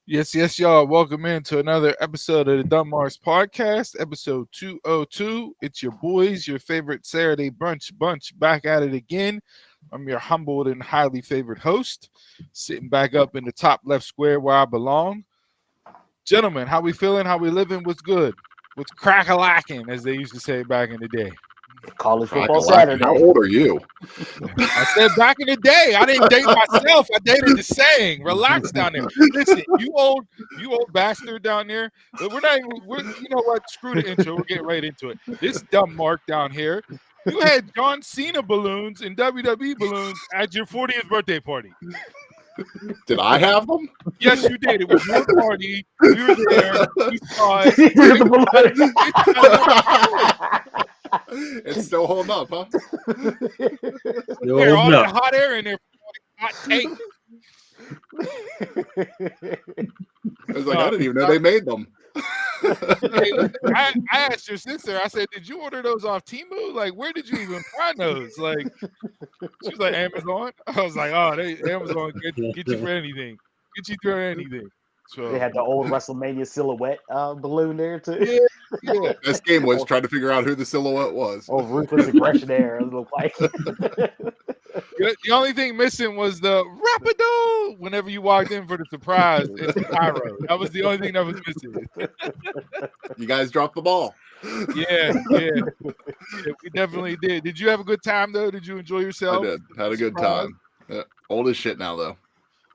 Yes, y'all. Welcome into another episode of the Dunmars Podcast, episode 202. It's your boys, your favorite Saturday brunch bunch, back at it again. I'm your humbled and highly favored host, sitting back up in the top left square where I belong. Gentlemen, how we feeling? How we living? What's good? What's crack-a-lacking, as they used to say back in the day? College football Crack-a-lackin'. Saturday. How old are you? I said back in the day. I didn't date myself. I dated the saying. Relax down there. Listen, you old bastard down there. But we're not even. You know what? Screw the intro. We're getting right into it. This dumb Mark down here. You had John Cena balloons and WWE balloons at your 40th birthday party. Did I have them? Yes, you did. It was your party. We were there. We saw it. It's still holding up, huh? They're all that hot air in there. Hot take. I was like, I didn't even know they made them. Hey, I asked your sister. I said, "Did you order those off Temu? Like, where did you even find those?" Like, she's like, "Amazon." I was like, "Oh, Amazon get you for anything. Get you through anything." So They had the old WrestleMania silhouette balloon there too. Yeah. This game was trying to figure out who the silhouette was. Oh, ruthless aggression there. It looked like. The only thing missing was the rapido. Whenever you walked in for the surprise, it's the pyro. That was the only thing that was missing. You guys dropped the ball. Yeah, we definitely did. Did you have a good time though? Did you enjoy yourself? I did. Had a good time. Old as shit now though.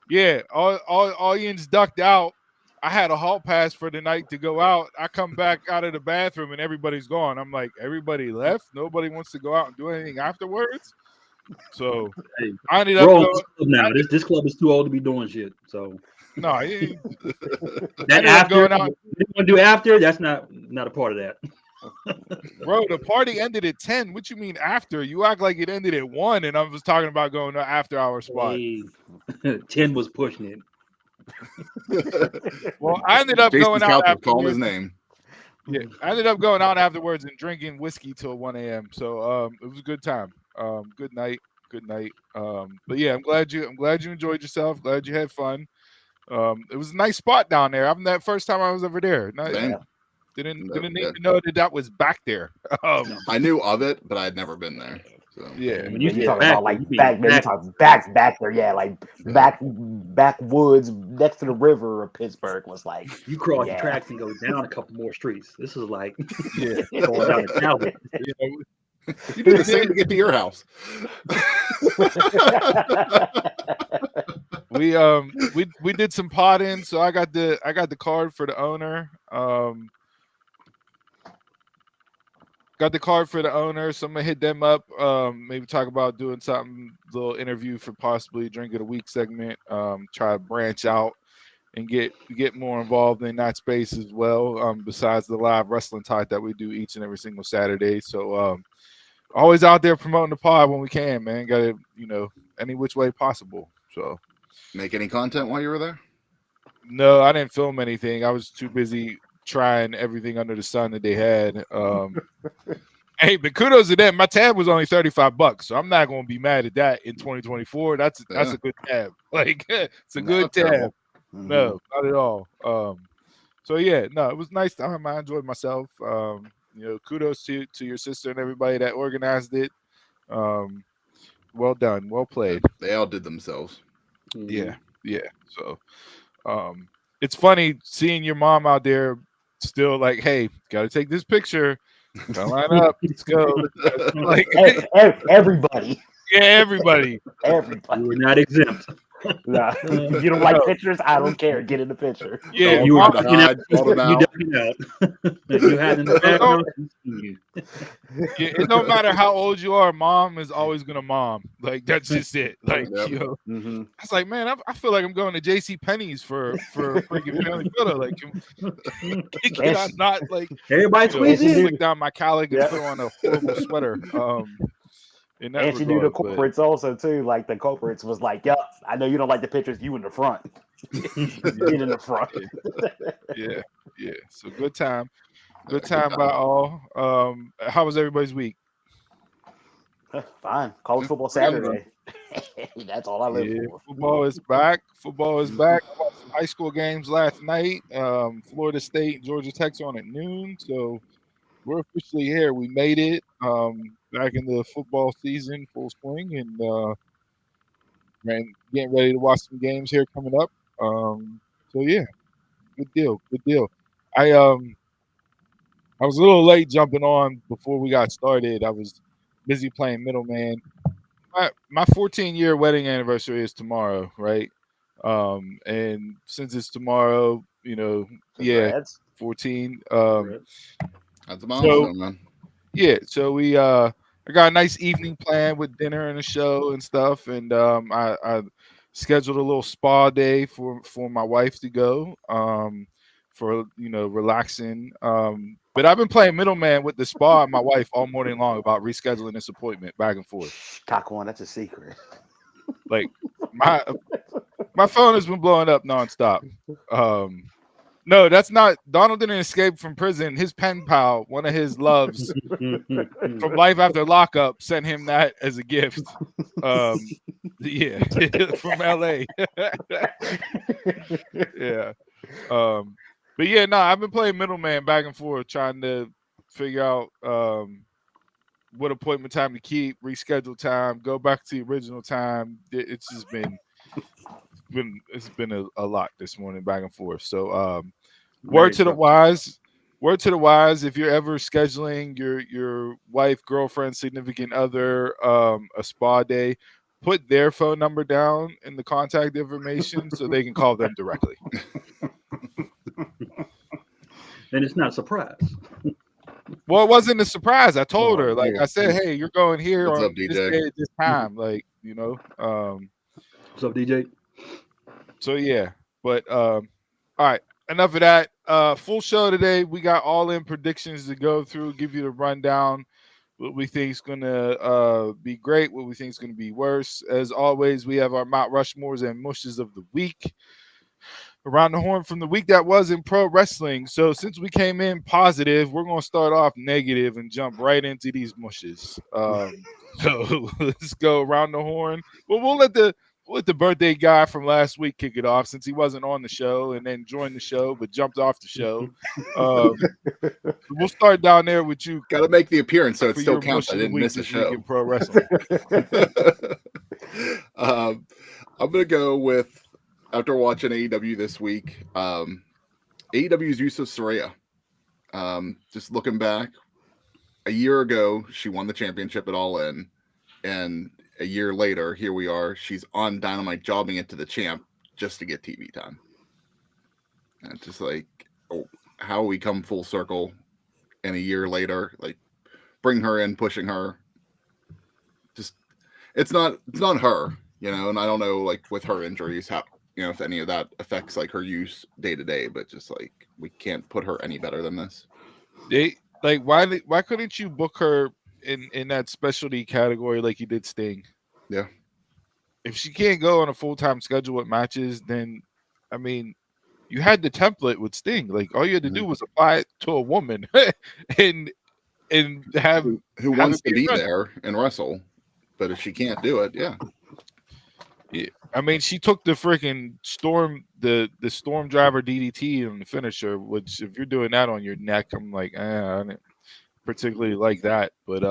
Yeah, all Ian's ducked out. I had a hall pass for the night to go out. I come back out of the bathroom and everybody's gone. I'm like, everybody left. Nobody wants to go out and do anything afterwards. So hey, I ended up going, now. This club is too old to be doing shit. So no, that after going out, you want to do after? That's not a part of that. Bro, the party ended at 10. What you mean after? You act like it ended at 1, and I was talking about going to after hour spot. Hey, 10 was pushing it. Well, I ended up going out after calling his name. Yeah, I ended up going out afterwards and drinking whiskey till 1 a.m. So it was a good time. Good night. But yeah, I'm glad you enjoyed yourself. Glad you had fun. It was a nice spot down there. I'm that first time I was ever there. Didn't even know that was back there. I knew of it, but I'd never been there. So. Yeah, when you talking about like back there, yeah, like backwoods next to the river of Pittsburgh was like you cross the tracks and go down a couple more streets. This is like going down the town. You do the same to get to your house. We did some potting, so I got the card for the owner. Got the card for the owner, so I'm gonna hit them up. Maybe talk about doing something, little interview for possibly Drink of the Week segment. Try to branch out and get more involved in that space as well. Besides the live wrestling talk that we do each and every single Saturday. So always out there promoting the pod when we can, man. Got to any which way possible. So make any content while you were there? No, I didn't film anything. I was too busy trying everything under the sun that they had. Hey, but kudos to them. My tab was only $35, so I'm not going to be mad at that in 2024. That's a good tab. Like it's a good tab. Mm-hmm. No, not at all. So yeah, no, it was nice time. I enjoyed myself. Kudos to your sister and everybody that organized it. Well done, well played. They outdid themselves. Yeah. So, it's funny seeing your mom out there still like, hey, got to take this picture. Gotta line up. Let's go. Like everybody. Yeah, everybody. We're not exempt. Nah, you don't like pictures? I don't care. Get in the picture. Yeah, you were ducking out. You had in the background. It don't matter how old you are. Mom is always gonna mom. Like that's just it. Like I was like, man, I feel like I'm going to J.C. Penney's for freaking family photo. Like, can I not like everybody flick down my collar and put on a horrible sweater. And she knew the corporates also too. Like the corporates was like, "Yup, I know you don't like the pictures. You in the front. Get in the front." Yeah. So good time by all. How was everybody's week? Fine. College football Saturday. That's all I live for. Football is back. high school games last night. Florida State, Georgia Tech's on at noon. So we're officially here. We made it. Back in the football season, full swing, and man, getting ready to watch some games here coming up. So yeah, good deal. Good deal. I was a little late jumping on before we got started. I was busy playing middleman. My 14-year wedding anniversary is tomorrow, right? And since it's tomorrow, yeah, Congrats. 14. That's a milestone, man. Yeah, so I got a nice evening planned with dinner and a show and stuff, and I scheduled a little spa day for my wife to go for relaxing. But I've been playing middleman with the spa and my wife all morning long about rescheduling this appointment back and forth. Cock one, that's a secret. Like my phone has been blowing up nonstop. No, that's not. Donald didn't escape from prison. His pen pal, one of his loves from life after lockup, sent him that as a gift. Yeah, from LA. Yeah. But yeah, no, I've been playing middleman back and forth, trying to figure out what appointment time to keep, reschedule time, go back to the original time. It's just been a lot this morning, back and forth. So word to the wise, if you're ever scheduling your wife, girlfriend, significant other a spa day, put their phone number down in the contact information so they can call them directly. And it's not a surprise. Well, it wasn't a surprise. I told her, like I said, hey, you're going here What's on up, this DJ? day at this time, like What's up, DJ? So yeah, but all right, enough of that. Full show today. We got all in predictions to go through, give you the rundown, what we think is gonna be great, what we think is gonna be worse. As always, we have our Mount Rushmores and mushes of the week. Around the horn from the week that was in pro wrestling. So since we came in positive, we're gonna start off negative and jump right into these mushes. So let's go around the horn. Well, we'll let the birthday guy from last week kick it off since he wasn't on the show and then joined the show but jumped off the show. We'll start down there with you. Got to make the appearance so it for still your counts. mush I of the didn't week miss a this week show. in pro wrestling. I'm gonna go with, after watching AEW this week, AEW's use of Saraya. Just looking back, a year ago she won the championship at All In, and a year later, here we are. She's on Dynamite, jobbing it to the champ just to get TV time. And it's just like, how we come full circle, and a year later, like, bring her in, pushing her. Just, it's not her, and I don't know, like, with her injuries, how, if any of that affects like her use day to day, but just like, we can't put her any better than this. Why couldn't you book her in that specialty category like you did Sting? Yeah. If she can't go on a full-time schedule with matches, then I mean, you had the template with Sting. Like, all you had to do was apply it to a woman and have who wants to be there and wrestle, but if she can't do it, yeah. I mean, she took the freaking storm, the storm driver DDT and the finisher, which if you're doing that on your neck, I'm like, I didn't particularly like that. But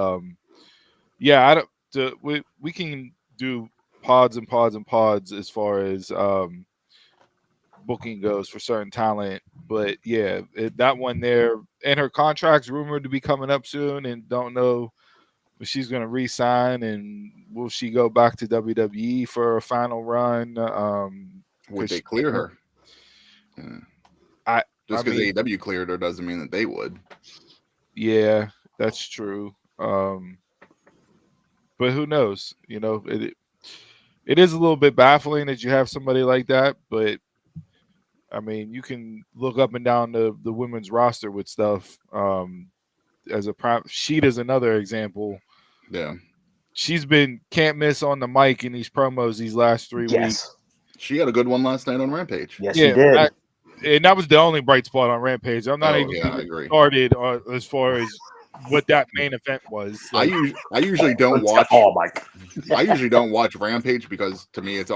yeah, I don't. We can do pods and pods and pods as far as booking goes for certain talent. But yeah, that one there, and her contract's rumored to be coming up soon, and don't know if she's going to re-sign, and will she go back to WWE for a final run? Would they clear her? Yeah. Just because AEW cleared her doesn't mean that they would. Yeah, that's true. But who knows? It is a little bit baffling that you have somebody like that, but I mean, you can look up and down the women's roster with stuff. As a Sheeta's another example. Yeah, she's been can't miss on the mic in these promos these last 3 weeks. She had a good one last night on Rampage. Yes, she did. And that was the only bright spot on Rampage. I'm not even started as far as what that main event was. Like, I usually don't watch. I usually don't watch Rampage because to me it's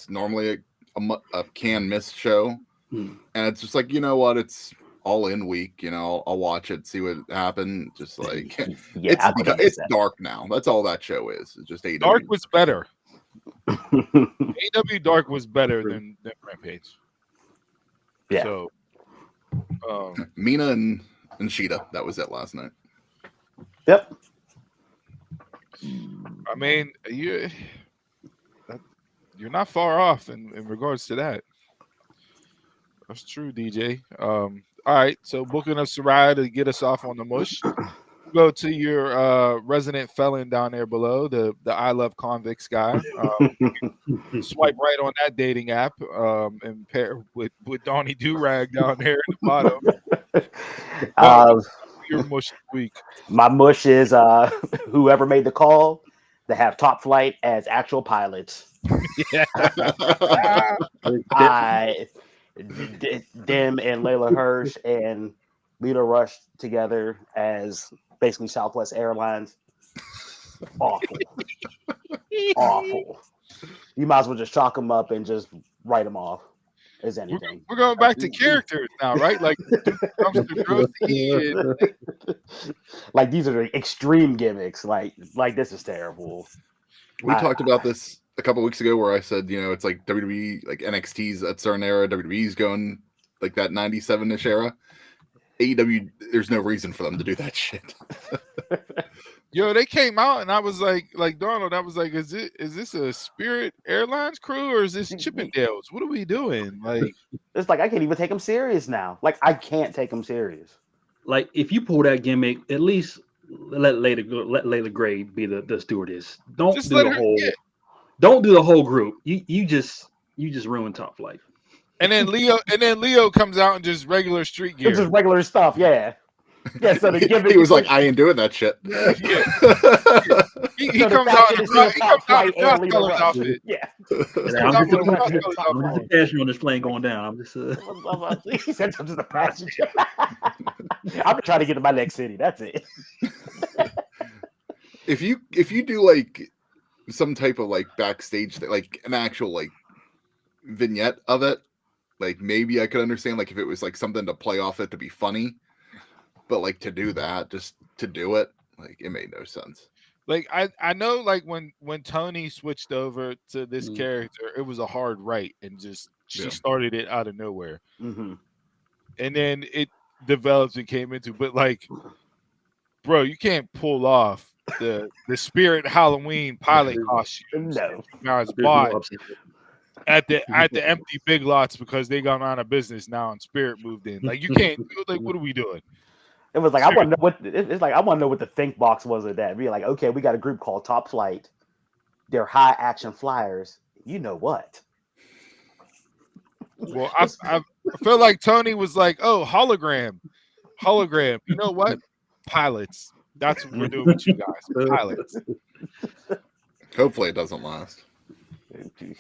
normally a can miss show, and it's just like, you know what, it's All In week. You know, I'll watch it, see what happened. Just like it's dark now. That's all that show is. It's just AEW. Dark was better. AEW Dark was better than Rampage. Yeah. So, Mina and Sheeta, that was it last night. Yep. I mean, you're not far off in regards to that. That's true, DJ. All right, so booking us Soraya to get us off on the mush. Go to your resident felon down there below, the I Love Convicts guy. Swipe right on that dating app and pair with Donnie Durag down there in the bottom. Your mush week. My mush is whoever made the call to have Top Flight as actual pilots. Yeah. Them and Layla Hirsch and Lita Rush together as basically Southwest Airlines. Awful. Awful. You might as well just chalk them up and just write them off as anything. We're going back to characters now, right? Like, like these are extreme gimmicks. Like this is terrible. We talked about this a couple weeks ago where I said, you know, it's like WWE, like NXT's at certain era, WWE's going like that 97-ish era. AEW, there's no reason for them to do that shit. Yo, they came out and I was like Donald, I was like, is this a Spirit Airlines crew or is this Chippendales? What are we doing? Like, it's like I can't even take them serious now. Like I can't take them serious. Like if you pull that gimmick, at least let Layla Gray be the stewardess. Don't do the whole. Yeah. Don't do the whole group. You just ruined Top Flight. And then Leo comes out in just regular street gear. It's just regular stuff, yeah. Yeah, so the gimmick, he was like, I ain't doing that shit. Yeah. He comes out in a outfit. Yeah. I'm just passion on this plane going down. I'm just he said I'm just a passenger. I'm trying to get to my next city. That's it. If you do like some type of like backstage thing, like an actual like vignette of it, like maybe I could understand like if it was like something to play off it to be funny, but like to do that, just to do it, like it made no sense. Like I know like when Tony switched over to this character, it was a hard right and just she started it out of nowhere. Mm-hmm. And then it developed and came into, but like, bro, you can't pull off the Spirit Halloween pilot costume. No, guys bought at the empty Big Lots because they got out of business now and Spirit moved in. Like you can't. Like, what are we doing? It was like I want to know what it's like. I want to know what the think box was of that. Be like, okay, we got a group called Top Flight. They're high action flyers. You know what? Well, I feel like Tony was like, oh, hologram. You know what? Pilots. That's what we're doing with you guys. Pilots. Hopefully it doesn't last.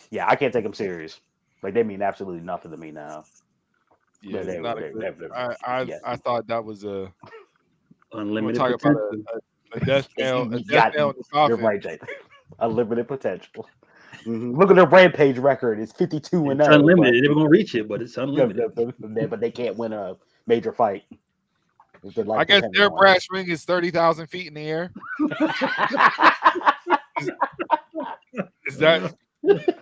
Yeah, I can't take them serious. Like they mean absolutely nothing to me now. Yeah, I thought that was a unlimited potential. About a death nail. You're right, Jake. Unlimited potential. Mm-hmm. Look at their Rampage record. It's 52-0. It's unlimited. They're gonna reach it, but it's unlimited. But they can't win a major fight. I guess their brass ring is 30,000 feet in the air. Is that?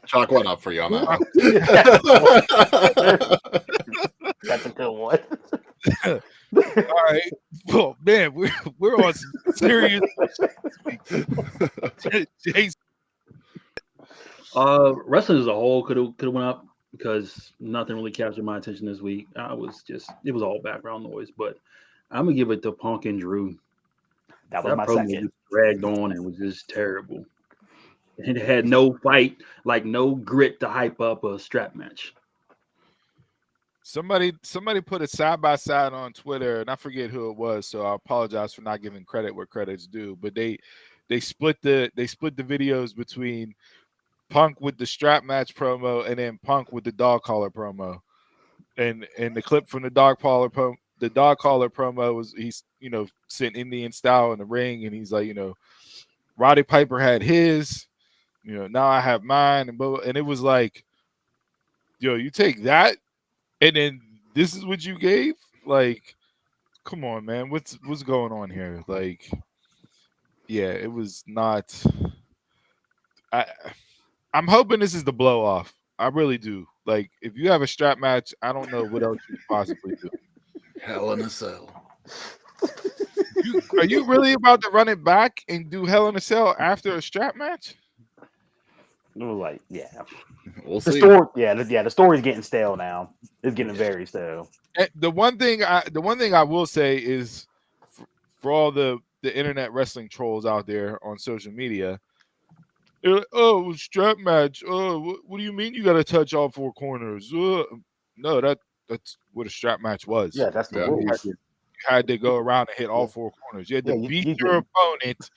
Chalk one up for you on that one. That's a good one. All right. Well, man, we're on some serious. Wrestling as a whole could have went up because nothing really captured my attention this week. It was all background noise, but I'm gonna give it to Punk and Drew. That was my second. Dragged on and was just terrible. It had no fight, like no grit to hype up a strap match. Somebody put it side by side on Twitter, and I forget who it was, so I apologize for not giving credit where credit's due. But they split the videos between Punk with the strap match promo and then Punk with the dog collar promo. And the clip from the dog collar promo was he's sitting Indian style in the ring, and he's like, Roddy Piper had his, now I have mine, and it was like yo, you take that, and then this is what you gave. Like, come on, man, what's going on here? Like, yeah, it was not. I'm hoping this is the blow off. I really do. Like, if you have a strap match, I don't know what else you could possibly do. Hell in a Cell. Are you really about to run it back and do Hell in a Cell after a strap match? Like, yeah, We'll the see. story. Yeah, the story's getting stale now. It's getting very stale. And the one thing I will say is, for all the internet wrestling trolls out there on social media, they're like, oh, strap match. Oh, what do you mean you got to touch all four corners? No, that's what a strap match was. Yeah, that's the Yeah. rule. You had to go around and hit all four corners. You had to Yeah, beat you your opponent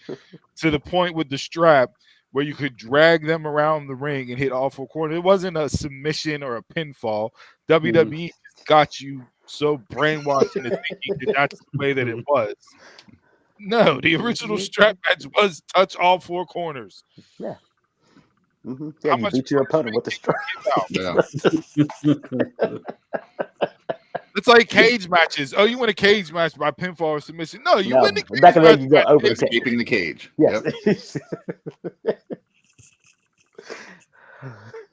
to the point with the strap where you could drag them around the ring and hit all four corners. It wasn't a submission or a pinfall. WWE just got you so brainwashed into thinking that that's the way that it was. No, the original strap match was touch all four corners. Yeah. Mm-hmm. How Yeah, you much beat your opponent with the strap. Yeah. It's like cage matches. Oh, you win a cage match by pinfall or submission? No, you win the cage back in the match day, you go by over the Escaping the cage. Yes. Yep.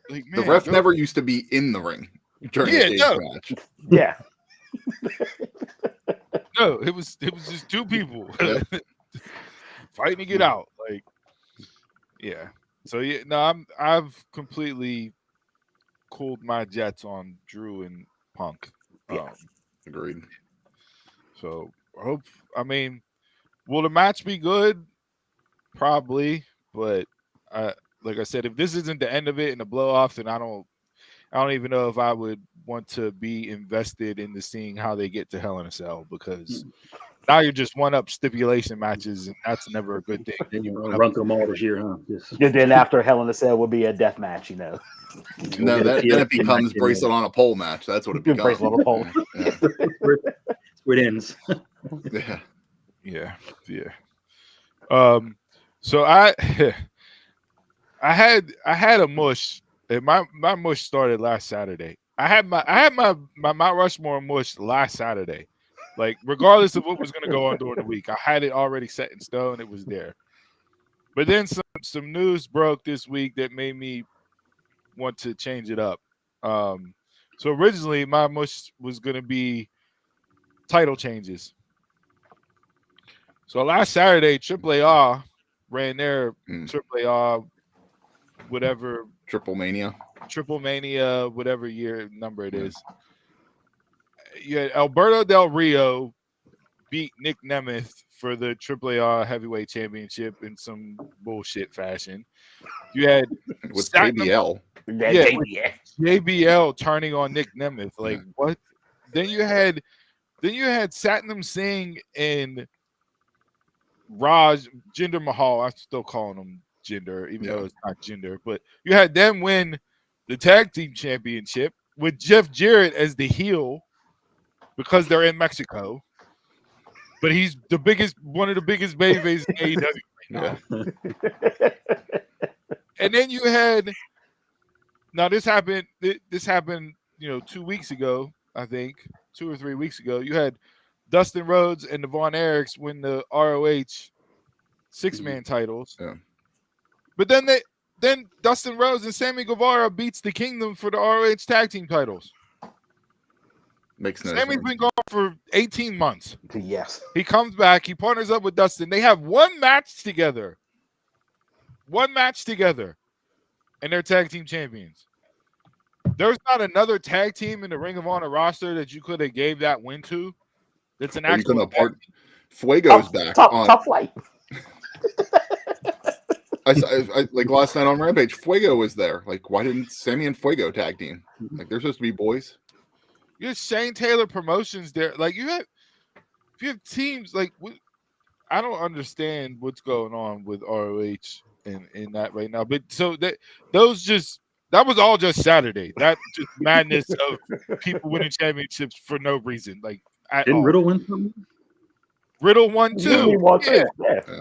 like, The man, ref go- never used to be in the ring during a cage match. Yeah. No, it was just two people Yep. fighting to get out. Like, yeah. So yeah, no, I've completely cooled my jets on Drew and Punk. Yeah. Agreed. So I mean, will the match be good? Probably, but like I said, if this isn't the end of it and the blow off, then I don't even know if I would want to be invested into seeing how they get to Hell in a Cell, because now you're just one up stipulation matches, and that's never a good thing. Then you run through them all this year, huh? And then after Hell in a Cell would be a death match, you know. No, get a then it becomes TLC match bracelet on a pole match. That's what it becomes. Bracelet on a pole. Yeah. where it ends. Yeah. Yeah. So I had a mush. And my mush started last Saturday. I had my Mount Rushmore mush last Saturday. Like, regardless of what was going to go on during the week, I had it already set in stone. It was there. But then some news broke this week that made me want to change it up. So originally my mush was going to be title changes. So last Saturday, AAA ran their AAA whatever Triple Mania, whatever year number it is. You had Alberto Del Rio beat Nick Nemeth for the AAA Heavyweight Championship in some bullshit fashion. You had with JBL. JBL turning on Nick Nemeth. Like, what? Then you had Satnam Singh and Jinder Mahal. I'm still calling him Jinder, even though it's not Jinder. But you had them win the tag team championship with Jeff Jarrett as the heel because they're in Mexico. But he's one of the biggest babyfaces in AEW right now. And then you had, now this happened, 2 weeks ago, I think, 2 or 3 weeks ago. You had Dustin Rhodes and the Von Erichs win the ROH 6-man titles. Yeah. But then Dustin Rhodes and Sammy Guevara beats the Kingdom for the ROH tag team titles. Makes no Sammy's sense. been gone for 18 months. Yes. He comes back. He partners up with Dustin. They have one match together. And they're tag team champions. There's not another tag team in the Ring of Honor roster that you could have gave that win to. That's an actual tag team. Fuego's back on top flight. I like last night on Rampage, Fuego was there. Like, why didn't Sammy and Fuego tag team? Like, they're supposed to be boys. You have Shane Taylor Promotions there. Like, you have teams like, I don't understand what's going on with ROH in that right now. But so that was all just Saturday. That just madness of people winning championships for no reason. Like, didn't Riddle win something? Riddle won too. Yeah.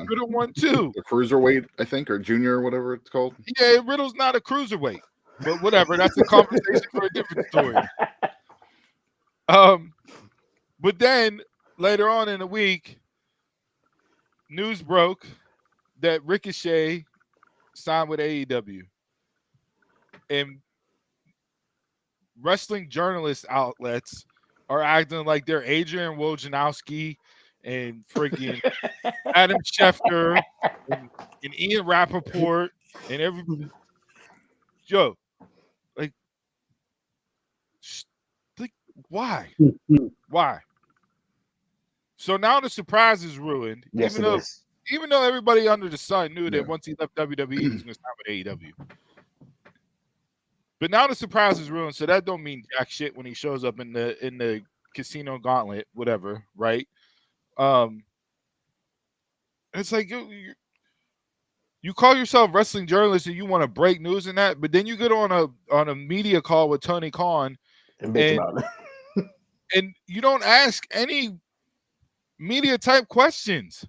Riddle won too. The cruiserweight, I think, or junior, or whatever it's called. Yeah, Riddle's not a cruiserweight. But whatever, that's a conversation for a different story. But then later on in the week, news broke that Ricochet signed with AEW, and wrestling journalist outlets are acting like they're Adrian Wojnarowski and freaking Adam Schefter and Ian Rappaport and everybody. Yo, like why? Why? So now the surprise is ruined. Yes, even though everybody under the sun knew that once he left WWE, he was going to sign with AEW. But now the surprise is ruined, so that don't mean jack shit when he shows up in the casino gauntlet, whatever, right? It's like you call yourself wrestling journalist and you want to break news and that, but then you get on a media call with Tony Khan and bitch about it. And you don't ask any media type questions.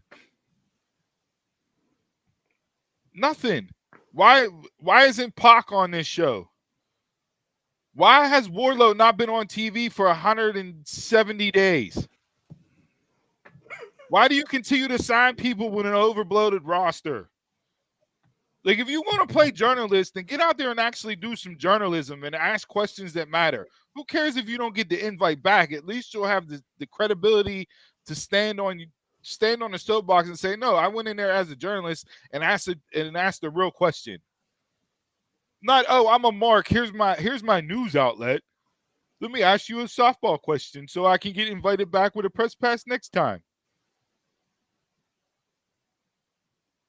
Nothing. Why isn't Pac on this show? Why has Wardlow not been on TV for 170 days? Why do you continue to sign people with an overbloated roster? Like, if you want to play journalist, then get out there and actually do some journalism and ask questions that matter. Who cares if you don't get the invite back? At least you'll have the credibility to stand on the soapbox and say, no, I went in there as a journalist and asked the real question. Not, oh, I'm a mark. Here's my news outlet. Let me ask you a softball question so I can get invited back with a press pass next time.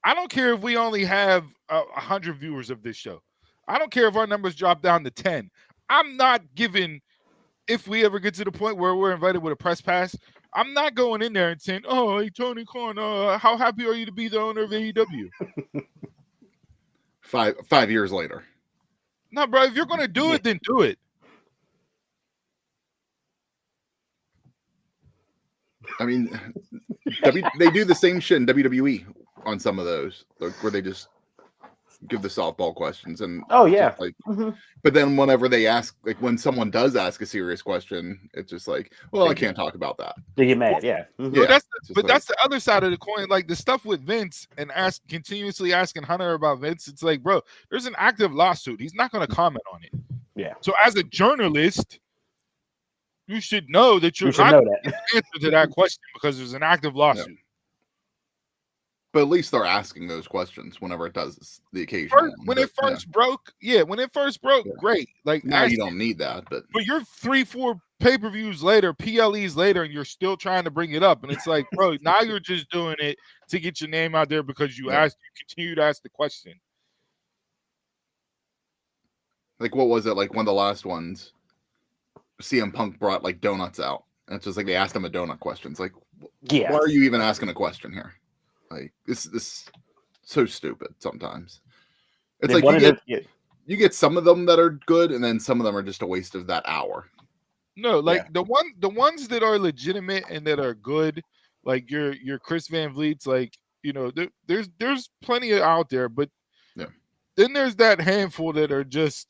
I don't care if we only have 100 viewers of this show. I don't care if our numbers drop down to 10. I'm not giving, if we ever get to the point where we're invited with a press pass, I'm not going in there and saying, oh, hey, Tony Khan, how happy are you to be the owner of AEW? 5 years later. No, bro, if you're going to do it, then do it. I mean, they do the same shit in WWE on some of those, like, where they just give the softball questions and but then whenever they ask, like when someone does ask a serious question, it's just like, well, I can't talk about that. They get mad, That's the other side of the coin. Like the stuff with Vince and continuously asking Hunter about Vince, it's like, bro, there's an active lawsuit. He's not going to comment on it. Yeah. So as a journalist, you should know that you're not going to answer to that question because there's an active lawsuit. Yeah. But at least they're asking those questions whenever it does the occasion. When it first broke, great. Like now you don't need that, but you're 3-4 pay-per-views later, PLEs later, and you're still trying to bring it up. And it's like, bro, now you're just doing it to get your name out there because you continue to ask the question. Like what was it? Like one of the last ones, CM Punk brought like donuts out. And it's just like they asked him a donut question. It's like, why are you even asking a question here? Like this so stupid sometimes. It's like you get some of them that are good, and then some of them are just a waste of that hour. No, like the ones that are legitimate and that are good, like your Chris Van Vliet's, like, you know, there's plenty out there, but then there's that handful that are just,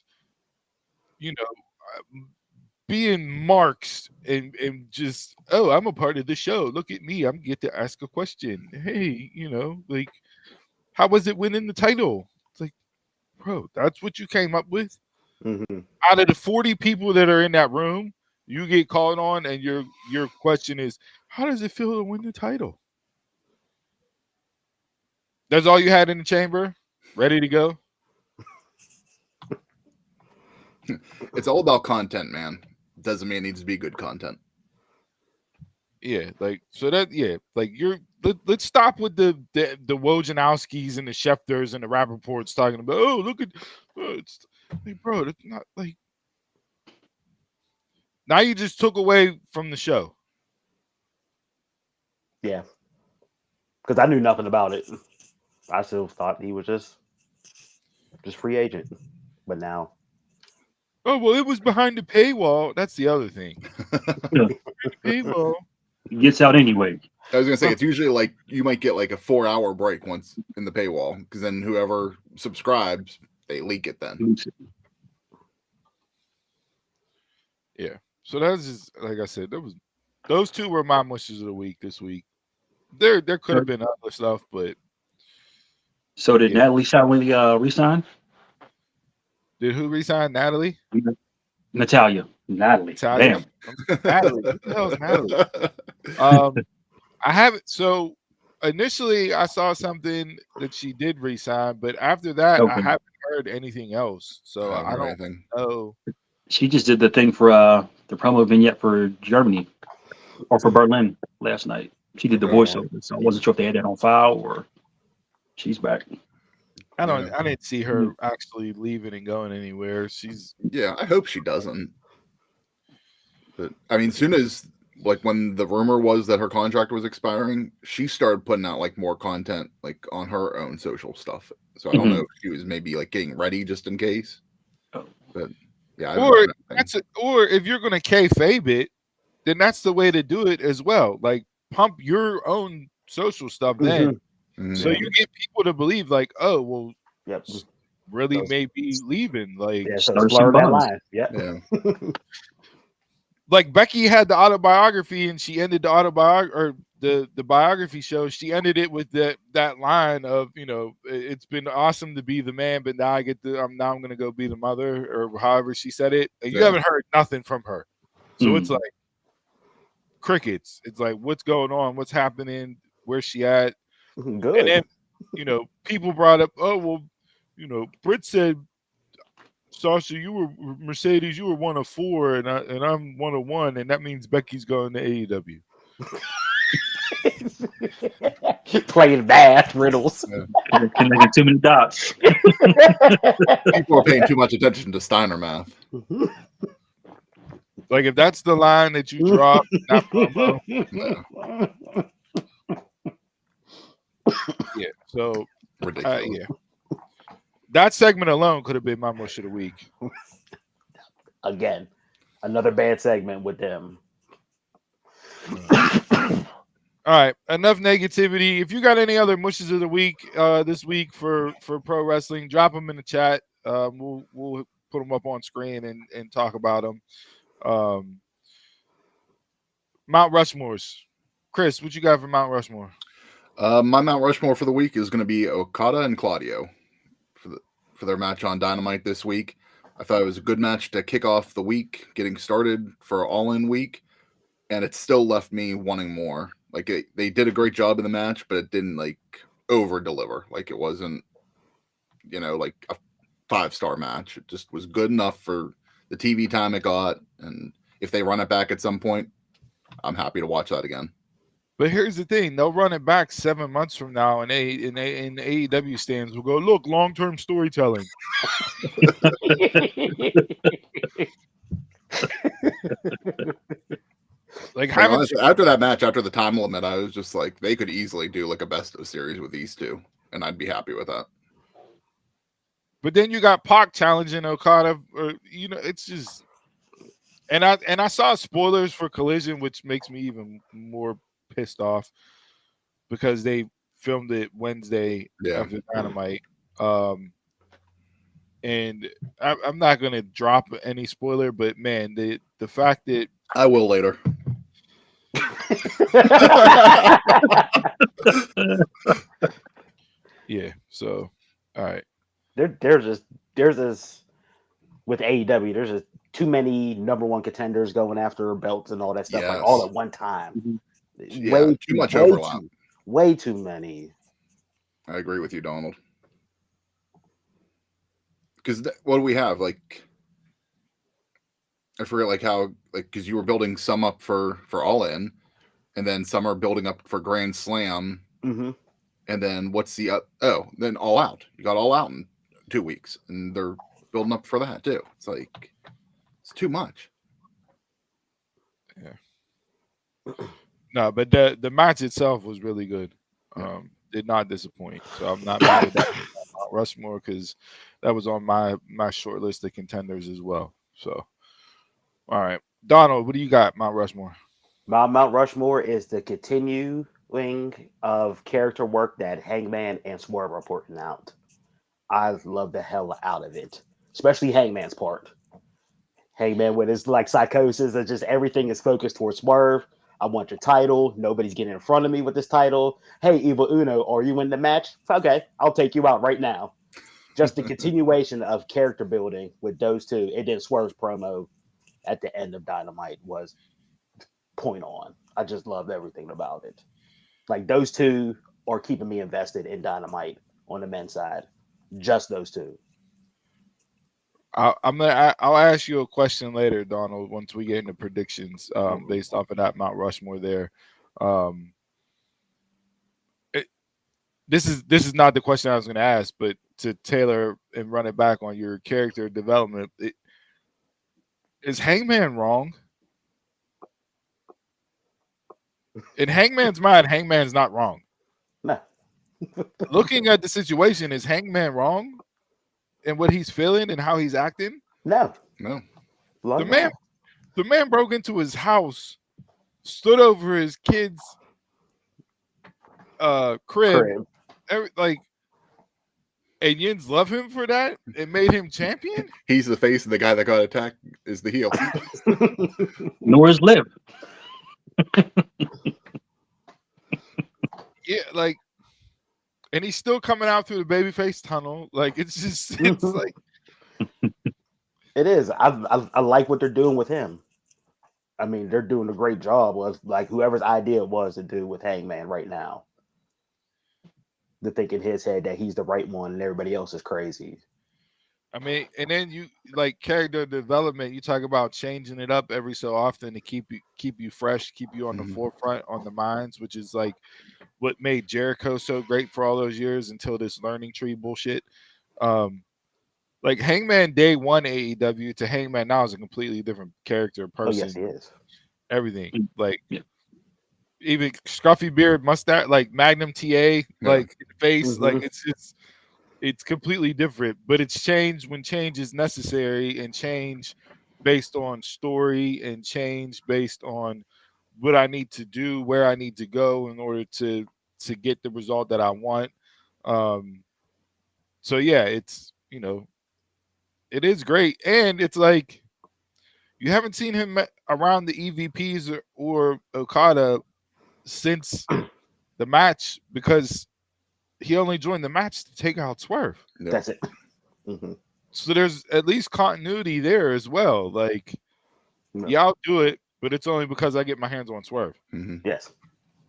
you know, being marks and just, oh, I'm a part of the show. Look at me. I'm get to ask a question. Hey, you know, like, how was it winning the title? It's like, bro, that's what you came up with? Mm-hmm. Out of the 40 people that are in that room, you get called on and your question is, how does it feel to win the title? That's all you had in the chamber? Ready to go? It's all about content, man. Doesn't mean it needs to be good content. Yeah, like so that like let's stop with the Wojnarowskis and the Schefters and the Rappaports talking about, oh, look at it's like, bro, it's not like, now you just took away from the show. Yeah, because I knew nothing about it. I still thought he was just free agent, but now. Oh, well, it was behind the paywall. That's the other thing. Paywall. It gets out anyway. I was going to say, it's usually like you might get like a 4-hour break once in the paywall, because then whoever subscribes, they leak it then. Yeah. So that's just like I said. Those two were my mushes of the week this week. There could have been other stuff, but So did yeah. Natalie Shotwell resign? Did who resign? Natalie? Natalia. Natalie. Natalia? Damn. Natalie. Who the hell is Natalie? I haven't. So initially, I saw something that she did resign, but after that, I Okay. haven't heard anything else. So I haven't I heard don't anything. know. She just did the thing for the promo vignette for Germany or for Berlin last night. She did the Okay. voiceover, so I wasn't sure if they had that on file or she's back. I don't. Yeah. I didn't see her actually leaving and going anywhere. She's Yeah, I hope she doesn't. But I mean, soon as like when the rumor was that her contract was expiring, she started putting out like more content like on her own social stuff. So I don't know if she was maybe like getting ready just in case. But yeah, I haven't or heard anything. or if you're gonna kayfabe it, then that's the way to do it as well. Like pump your own social stuff then, so Mhm. you get people to believe like, oh well, Yep. really Those- may be leaving. Like Yeah, so Start it's blurring some that buzz. line. Yep. Yeah. like Becky had the autobiography and she ended the autobiography or the biography show. She ended it with that line of, it's been awesome to be the man, but now I'm going to go be the mother, or however she said it. And you Yeah. haven't heard nothing from her. So it's Mm. like crickets. It's like, what's going on? What's happening? Where's she at? Good. And then, people brought up, oh, well, Britt said, Sasha, you were Mercedes, you were one of four, and I'm one of one, and that means Becky's going to AEW. Playing math riddles. Yeah. Connecting too many dots. People are paying too much attention to Steiner math. Like if that's the line that you drop, that promo, No, yeah. So ridiculous. yeah, that segment alone could have been my mush of the week. Again, another bad segment with them. All right, enough negativity. If you got any other mushes of the week this week for pro wrestling, drop them in the chat. We'll put them up on screen and talk about them. Mount Rushmore's. Chris, what you got for Mount Rushmore? My Mount Rushmore for the week is going to be Okada and Claudio for their match on Dynamite this week. I thought it was a good match to kick off the week, getting started for All In week, and it still left me wanting more. Like they did a great job in the match, but it didn't like over deliver. Like it wasn't, like a 5-star match. It just was good enough for the TV time it got, and if they run it back at some point, I'm happy to watch that again. But here's the thing: they'll run it back 7 months from now, and in AEW stands will go, look, long-term storytelling. Like Honestly, after that match, after the time limit, I was just like, they could easily do like a best of series with these two, and I'd be happy with that. But then you got Pac challenging Okada, or it's just. And I saw spoilers for Collision, which makes me even more pissed off because they filmed it Wednesday after Dynamite. And I'm not gonna drop any spoiler, but man, the fact that I will later. Yeah. So, all right. There's this with AEW. There's just too many number one contenders going after belts and all that stuff, like all at one time. Yeah, too much overlap. Way too many. I agree with you, Donald. Because what do we have? Like, I forget like how because you were building some up for All In, and then some are building up for Grand Slam, Mm-hmm. and then what's the then All Out? You got All Out in 2 weeks, and they're building up for that too. It's like it's too much. Yeah. No, but the match itself was really good. Did not disappoint. So I'm not mad at that Mount Rushmore because that was on my short list of contenders as well. So, all right, Donald, what do you got, Mount Rushmore? My Mount Rushmore is the continuing of character work that Hangman and Swerve are putting out. I love the hell out of it, especially Hangman's part. Hangman with his like psychosis and just everything is focused towards Swerve. I want your title. Nobody's getting in front of me with this title. Hey, Evil Uno, are you in the match? Okay, I'll take you out right now. Just the continuation of character building with those two. And then Swerve's promo at the end of Dynamite was point on. I just loved everything about it. Like those two are keeping me invested in Dynamite on the men's side. Just those two. I'll ask you a question later, Donald, once we get into predictions based off of that Mount Rushmore there. This is not the question I was going to ask, but to tailor and run it back on your character development, is Hangman wrong? In Hangman's mind, Hangman's not wrong. No. Looking at the situation, is Hangman wrong in what he's feeling and how he's acting? No. The man broke into his house, stood over his kid's crib. And Yins love him for that. It made him champion. He's the face, and the guy that got attacked is the heel. Norris live. Yeah, like, and he's still coming out through the babyface tunnel. Like, it's like it is. I like what they're doing with him. I mean, they're doing a great job with like whoever's idea it was to do with Hangman right now. To think in his head that he's the right one and everybody else is crazy. I mean, and then you like character development. You talk about changing it up every so often to keep you fresh, keep you on the forefront, on the minds, which is like what made Jericho so great for all those years until this learning tree bullshit. Like Hangman day one AEW to Hangman now is a completely different character, person. Oh yes, he is. Everything like. Yeah. Even scruffy beard, mustache, like Magnum TA, like in the face, like it's completely different. But it's changed when change is necessary, and change based on story, and change based on what I need to do, where I need to go in order to get the result that I want. So yeah, it's it is great, and it's like you haven't seen him around the EVPs or Okada since the match, because he only joined the match to take out Swerve. Yeah. That's it. So there's at least continuity there as well. Like, yeah, I'll do it, but it's only because I get my hands on Swerve. Yes,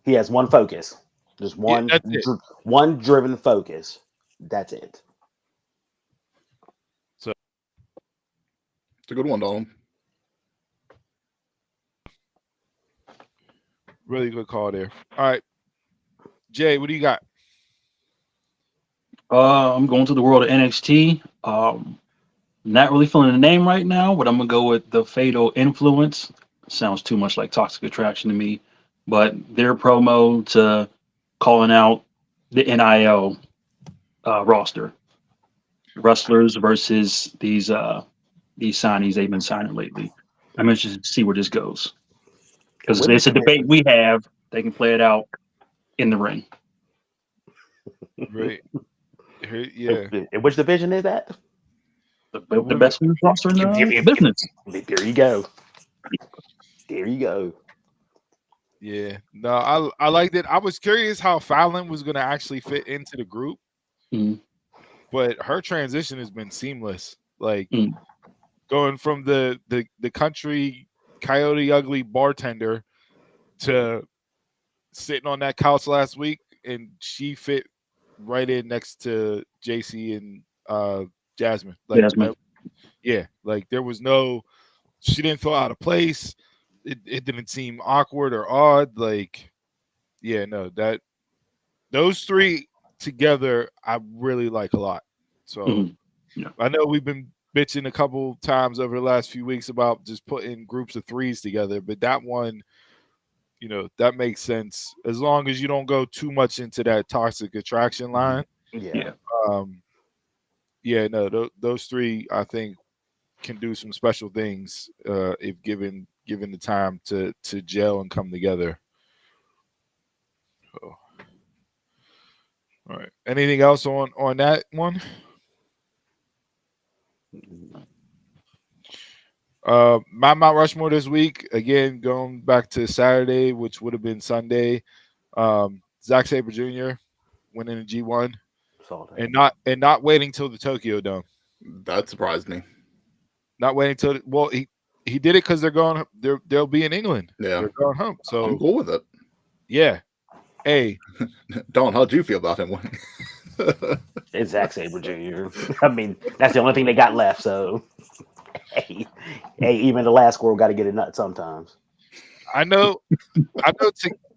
he has one focus, just one, one driven focus. That's it. So it's a good one, Donald. Really good call there. All right, Jay, what do you got? I'm going to the world of NXT. Not really feeling the name right now, but I'm gonna go with the Fatal Influence. Sounds too much like Toxic Attraction to me, but their promo to calling out the NIL roster, wrestlers versus these signees they've been signing lately. I'm interested to see where this goes, because it's a debate we have. They can play it out in the ring. Right. Yeah. In which division is that? The best roster in the business. There you go. There you go. Yeah. No, I liked it. I was curious how Fallon was going to actually fit into the group, but her transition has been seamless. Like going from the country Coyote Ugly bartender to sitting on that couch last week, and she fit right in next to JC and Jasmine. Like, Jasmine. Like there was no, she didn't feel out of place. It didn't seem awkward or odd. Like, yeah, no, that those three together, I really like a lot. So I know we've been bitching a couple times over the last few weeks about just putting groups of threes together, but that one, that makes sense as long as you don't go too much into that Toxic Attraction line. Those three I think can do some special things if given the time to gel and come together. Oh. All right. Anything else on that one? My Mount Rushmore this week, again, going back to Saturday, which would have been Sunday. Zack Sabre Jr. winning the G1 Saw that. and not waiting till the Tokyo Dome. That surprised me. Not waiting till he did it because they'll be in England. Yeah. They're going home. So I'm cool with it. yeah. Hey, Don, how'd you feel about him winning? It's Zack Sabre Jr. I mean, that's the only thing they got left. So, hey, even the last squirrel got to get a nut sometimes. I know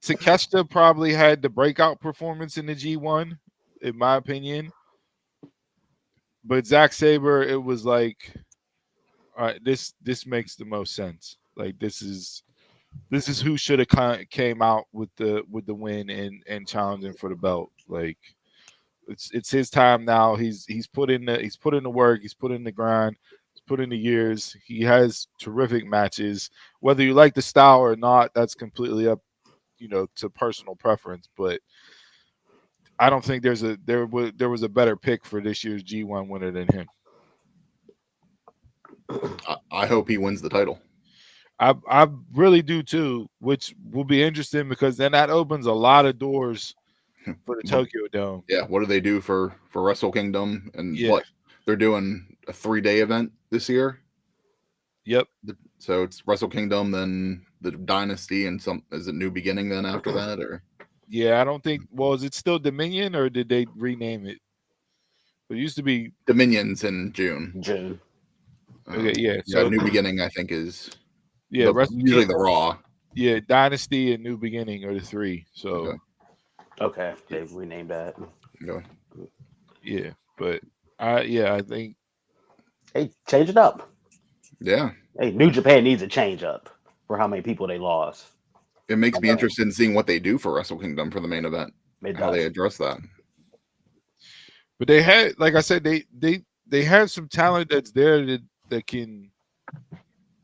Takeshita probably had the breakout performance in the G1, in my opinion. But Zack Sabre, it was like, all right, this makes the most sense. Like this is who should have came out with the win and challenging for the belt. Like it's his time now. He's put in the work. He's put in the grind. He's put in the years. He has terrific matches. Whether you like the style or not, that's completely up, to personal preference. But I don't think there was a better pick for this year's G1 winner than him. I hope he wins the title. I really do too, which will be interesting because then that opens a lot of doors for the Tokyo Dome. Yeah, what do they do for Wrestle Kingdom and what they're doing a 3-day event this year? Yep. So it's Wrestle Kingdom, then the Dynasty, and is it New Beginning then after that, or? Yeah, I don't think. Well, is it still Dominion or did they rename it? It used to be Dominion's in June. Okay, yeah. So New Beginning, I think, is usually the Raw. Yeah, Dynasty and New Beginning are the three. So okay, they've renamed that. Yeah, but I think. Hey, change it up. Yeah. Hey, New Japan needs a change up for how many people they lost. It makes me interested in seeing what they do for Wrestle Kingdom for the main event. How they address that. But they had, like I said, they have some talent that's there that can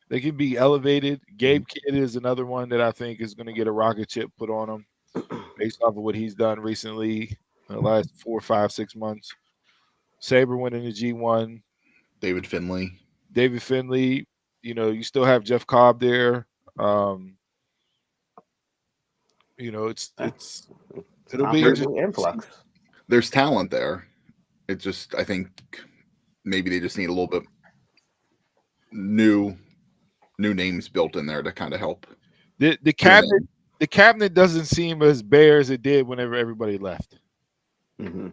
be elevated. Gabe Kidd is another one that I think is going to get a rocket ship put on him based off of what he's done recently in the last 4, 5, 6 months. Sabre winning the G1. David Finlay. You still have Jeff Cobb there. It'll be influx. There's talent there. It's just, I think maybe they just need a little bit new names built in there to kind of help. The cabinet doesn't seem as bare as it did whenever everybody left. Mm-hmm.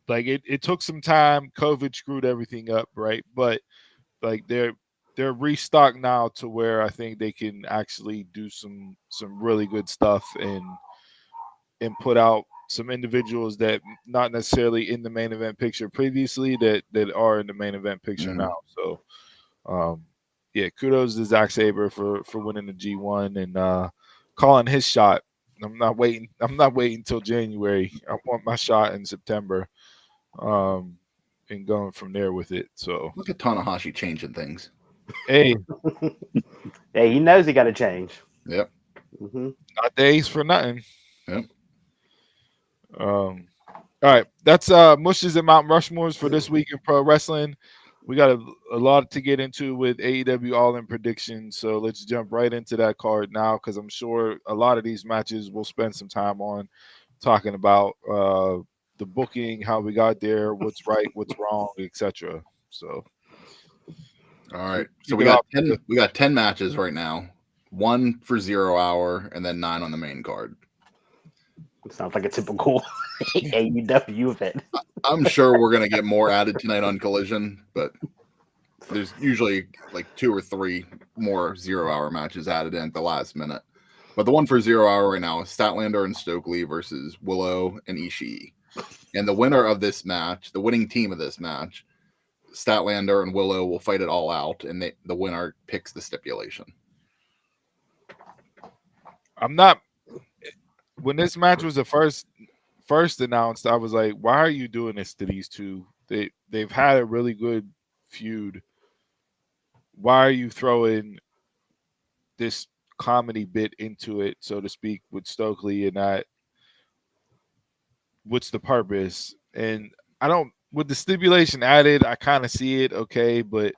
Like it took some time. COVID screwed everything up, right? But like they're restocked now to where I think they can actually do some really good stuff and put out some individuals that not necessarily in the main event picture previously that are in the main event picture now. So kudos to Zack Sabre for winning the G1 and calling his shot. I'm not waiting until January. I want my shot in September. And going from there with it. So look at Tanahashi changing things. Hey, hey, he knows he got to change. Yep. Mm-hmm. Not days for nothing. Yep. All right, that's Mushes and Mount Rushmores for this week in pro wrestling. We got a lot to get into with AEW All In predictions, so let's jump right into that card now because I'm sure a lot of these matches we'll spend some time on talking about the booking, how we got there, what's right, what's wrong, etc. So, all right. So we got 10 matches right now. 1 for 0 hour, and then 9 on the main card. Sounds like a typical AEW event. I'm sure we're gonna get more added tonight on Collision, but there's usually like 2 or 3 more 0 hour matches added in at the last minute. But the 1 for 0 hour right now is Statlander and Stokely versus Willow and Ishii. And the winner of this match, the winning team of this match, Statlander and Willow will fight it all out, and the winner picks the stipulation. When this match was the first announced, I was like, why are you doing this to these two? They've had a really good feud. Why are you throwing this comedy bit into it, so to speak, with Stokely and that? What's the purpose? And I don't, with the stipulation added, I kind of see it, okay, but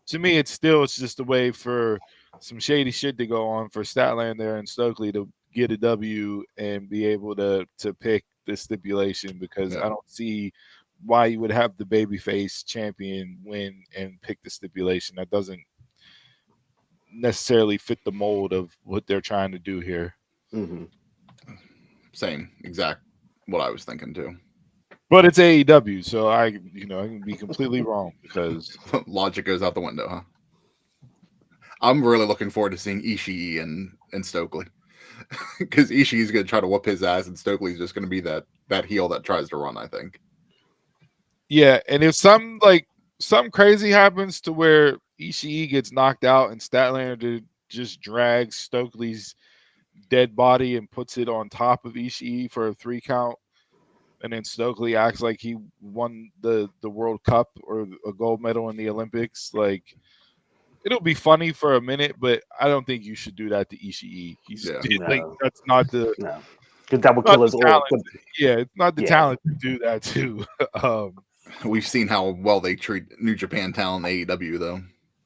to me, it's just a way for some shady shit to go on for Statlander and Stokely to get a W and be able to pick the stipulation, because Yeah. I don't see why you would have the babyface champion win and pick the stipulation. That doesn't necessarily fit the mold of what they're trying to do here. Mm-hmm. Same exact what I was thinking too. But it's AEW, so I can be completely wrong because Logic goes out the window, huh? I'm really looking forward to seeing Ishii and Stokely, because Ishii's going to try to whoop his ass, and Stokely's just going to be that heel that tries to run, I think. yeah, and if some crazy happens to where Ishii gets knocked out and Statlander just drags Stokely's dead body and puts it on top of Ishii for a 3 count, and then Stokely acts like he won the World Cup or a gold medal in the Olympics, like, it'll be funny for a minute, but I don't think you should do that to Ishii. That's not the no, because that would kill his aura. Yeah, it's not the talent to do that too. We've seen how well they treat New Japan talent in AEW, though.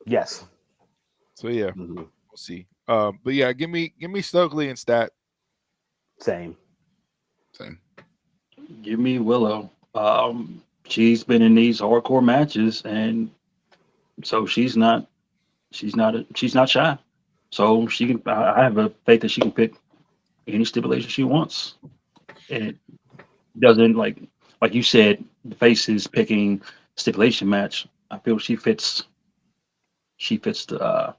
Yes. So yeah, we'll see. But yeah, give me Stokely and Stat. Same. Give me Willow. She's been in these hardcore matches, and so she's not shy. So she can. I have a faith that she can pick any stipulation she wants, and it doesn't like you said. The face is picking stipulation match. I feel she fits the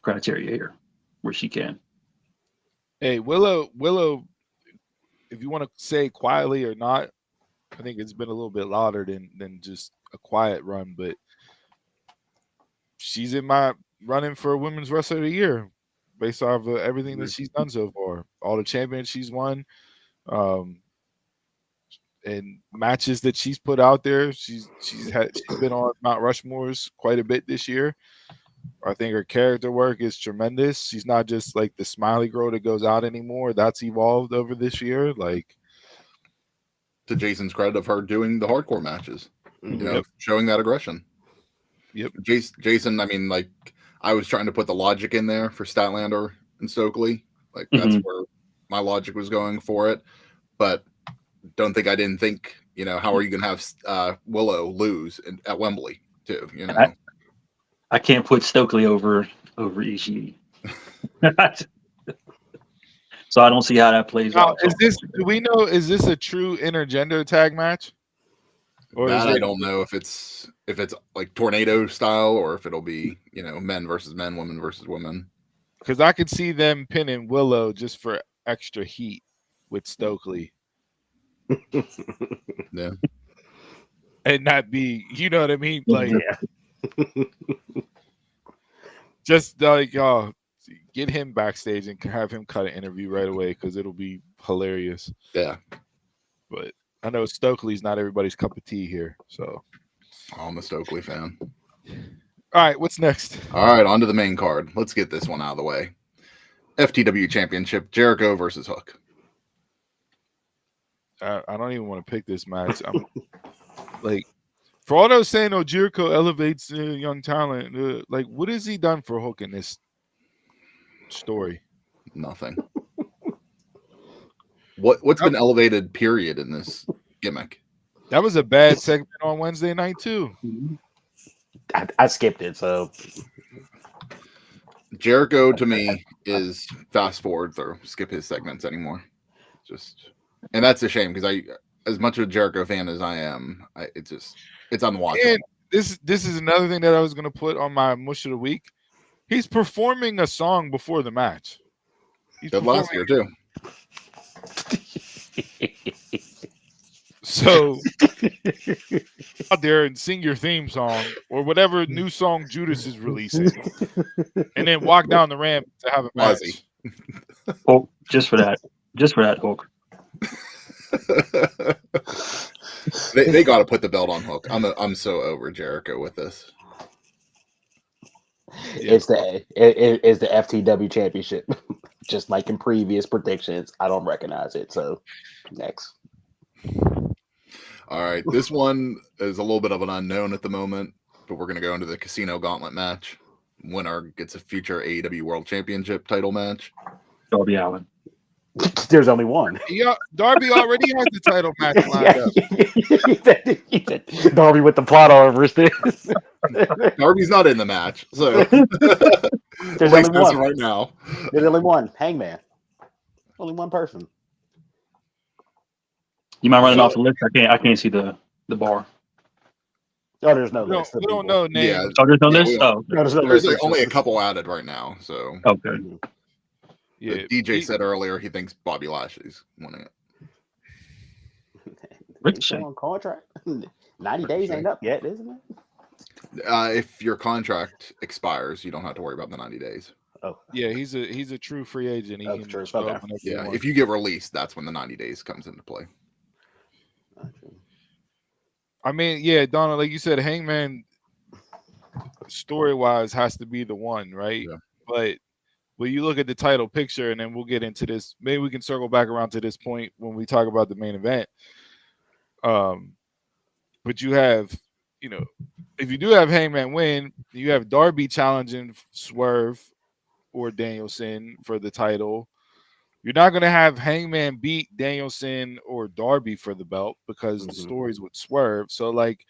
criteria here, where she can. Hey, Willow. If you want to say quietly or not, I think it's been a little bit louder than just a quiet run, but she's in my running for Women's Wrestler of the Year based off of everything that she's done so far, all the champions she's won, and matches that she's put out there. She's been on Mount Rushmore's quite a bit this year. I think her character work is tremendous. She's not just like the smiley girl that goes out anymore. That's evolved over this year. Like, to Jason's credit of her doing the hardcore matches, showing that aggression. Yep. Jason, I mean, like, I was trying to put the logic in there for Statlander and Stokely. Like, that's where my logic was going for it. But I didn't think, how are you going to have Willow lose at Wembley too? I can't put Stokely over Ishii. So I don't see how that plays out. Do we know, is this a true intergender tag match? Or I don't know if it's like tornado style or if it'll be, men versus men, women versus women. Because I could see them pinning Willow just for extra heat with Stokely. Yeah. And not be, you know what I mean? Like, just like, get him backstage and have him cut an interview right away because it'll be hilarious. Yeah. But I know Stokely's not everybody's cup of tea here, so. I'm a Stokely fan. All right, what's next? All right, on to the main card. Let's get this one out of the way. FTW Championship, Jericho versus Hook. I don't even want to pick this match. I'm like, for all those saying, Jericho elevates young talent. Like, what has he done for Hook in this story? Nothing. What's been elevated, period, in this gimmick? That was a bad segment on Wednesday night too. I skipped it, so Jericho to me is fast forward through, skip his segments anymore. And that's a shame because as much of a Jericho fan as I am, it's unwatchable. And this is another thing that I was going to put on my mush of the week. He's performing a song before the match. He did last year too. So out there and sing your theme song or whatever new song Judas is releasing, and then walk down the ramp to have a match. Oh, just for that, Hook. they got to put the belt on Hook. I'm so over Jericho with this. It's the FTW championship. Just like in previous predictions, I don't recognize it. So next. All right, this one is a little bit of an unknown at the moment. but we're going to go into the Casino Gauntlet match. Winner gets a future AEW World Championship title match. Darby Allin. There's only one. Yeah, Darby already has the title match lined up. He said, Darby with the plot armor. Darby's not in the match, so There's at least only one right now. There's only one. Hangman. Only one person. You mind running off the list? I can't see the bar. Oh, there's no We don't, list. of we don't people. know names. Yeah, Oh, there's no Yeah, list? we Oh, No, there's no there's list. like only a couple added right now. So okay. Yeah, DJ said earlier he thinks Bobby Lashley's winning it. He's still on contract. 90 days ain't up yet, isn't it? If your contract expires, you don't have to worry about the 90 days. Oh, yeah, he's a true free agent. He Oh, can true. show up Okay. whenever he Yeah, wants. if you get released, that's when the 90 days comes into play. I mean, yeah, Donna, like you said, Hangman story-wise has to be the one, right? Yeah. But when you look at the title picture, and then we'll get into this, maybe we can circle back around to this point when we talk about the main event. But you have, if you do have Hangman win, you have Darby challenging Swerve or Danielson for the title. You're not going to have Hangman beat Danielson or Darby for the belt because the stories would Swerve. So, like,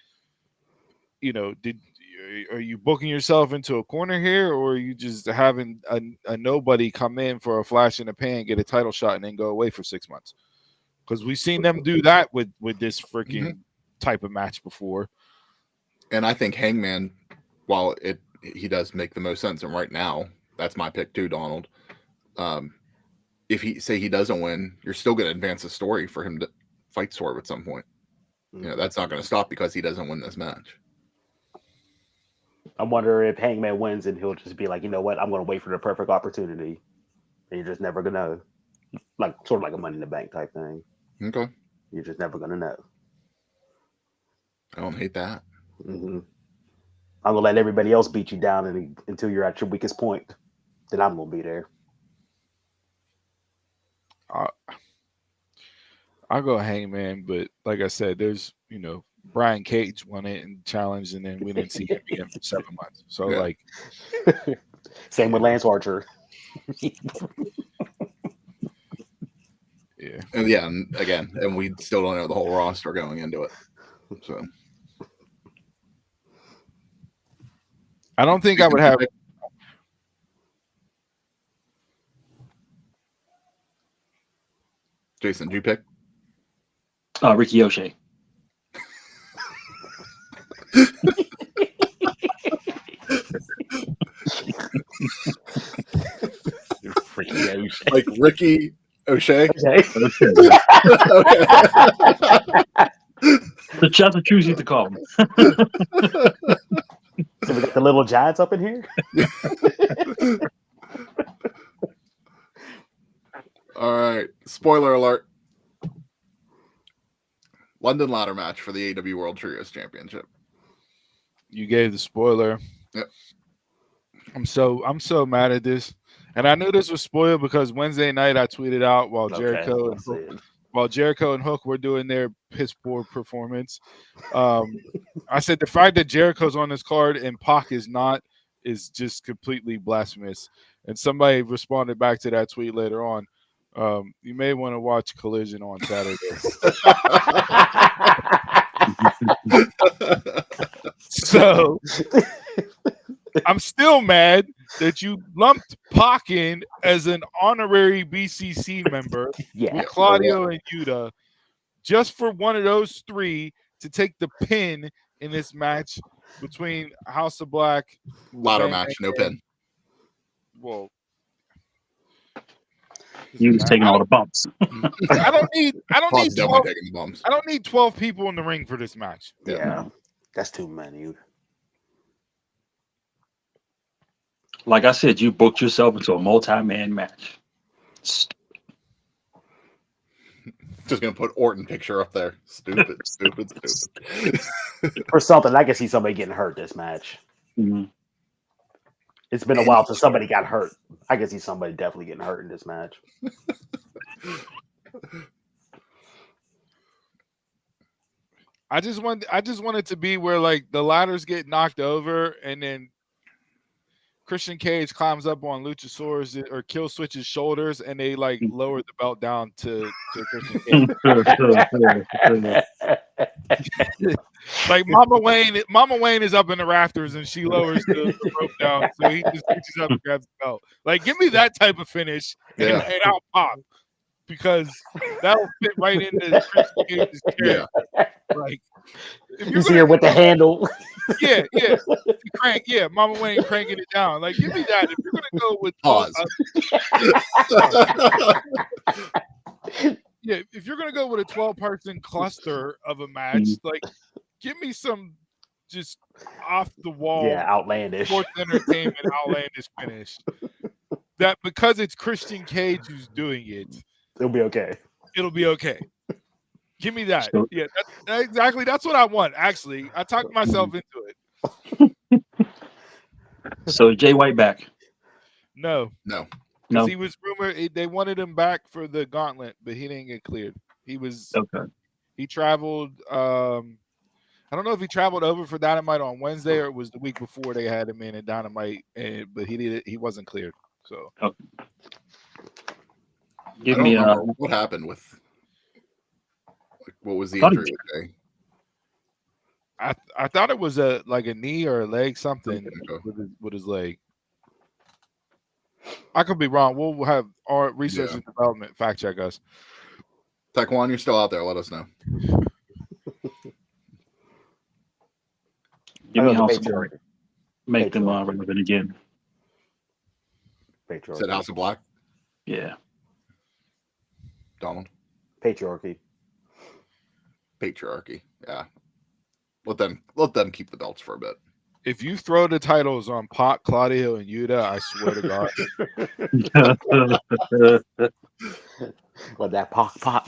are you booking yourself into a corner here, or are you just having a nobody come in for a flash in the pan, get a title shot, and then go away for 6 months? Because we've seen them do that with this freaking type of match before. And I think Hangman, while he does make the most sense, and right now that's my pick too, Donald. If he doesn't win, you're still going to advance the story for him to fight Swerve at some point. That's not going to stop because he doesn't win this match. I wonder if Hangman wins and he'll just be like, you know what, I'm going to wait for the perfect opportunity. And you're just never going to know. Like, sort of like a Money in the Bank type thing. Okay. You're just never going to know. I don't hate that. I'm going to let everybody else beat you down until you're at your weakest point. Then I'm going to be there. I'll go Hangman, but like I said, there's Brian Cage won it and challenged, and then we didn't see him again for 7 months. So like, same with Lance Archer. Yeah, and again, we still don't know the whole roster going into it. So I don't think I would have. Jason, did you pick? Ricky O'Shea. Like Ricky O'Shea? Okay. The Chester choose you to call him. So we got the little giants up in here. All right. Spoiler alert. London ladder match for the AEW World Trios Championship. You gave the spoiler. Yep. I'm so mad at this, and I knew this was spoiled because Wednesday night I tweeted out while Jericho and Hook were doing their piss poor performance. I said the fact that Jericho's on this card and Pac is not is just completely blasphemous. And somebody responded back to that tweet later on. You may want to watch Collision on Saturday. So I'm still mad that you lumped Pac in as an honorary BCC member with Claudio and Yuta just for one of those three to take the pin in this match between House of Black. Ladder match, no pin. Well, You was taking all the bumps. I don't need 12, taking the bumps. I don't need 12 people in the ring for this match. Yeah. That's too many. Like I said, you booked yourself into a multi-man match. Just gonna put Orton picture up there. Stupid. For something, I can see somebody getting hurt this match. Mm-hmm. It's been a while since somebody got hurt. I can see somebody definitely getting hurt in this match. I just want it to be where like the ladders get knocked over and then Christian Cage climbs up on Luchasaurus or Kill Switch's shoulders and they like lower the belt down to Christian Cage. Like Mama Wayne is up in the rafters and she lowers the rope down, so he just reaches up and grabs the belt. Like, give me that type of finish, and I'll pop because that'll fit right into Christian Cage's chair. Yeah. Like, if you see her with the handle. Yeah, Mama Wayne cranking it down. Like, give me that. If you're gonna go with pause. Yeah, if you're gonna go with a 12-person cluster of a match, like give me some just off the wall, outlandish sports entertainment, outlandish finish. That because it's Christian Cage who's doing it, it'll be okay. It'll be okay. Give me that. So, Yeah, exactly. That's what I want. Actually, I talked myself into it. So Jay White back? No. No. He was rumored. They wanted him back for the gauntlet, but he didn't get cleared. He was Okay. He traveled. I don't know if he traveled over for Dynamite on Wednesday or it was the week before they had him in at Dynamite, but he wasn't cleared. So give me what happened with. Like, what was the injury today? I thought it was a knee or a leg, something with his leg. I could be wrong. We'll have our research and development fact check us. Taekwon, you're still out there. Let us know. Give me House of Black. Make them relevant again. Patriarchy. Said House of Black? Yeah. Donald? Patriarchy. Yeah. Let them keep the belts for a bit. If you throw the titles on Pac, Claudio, and Yuta, I swear to God. Let that pop.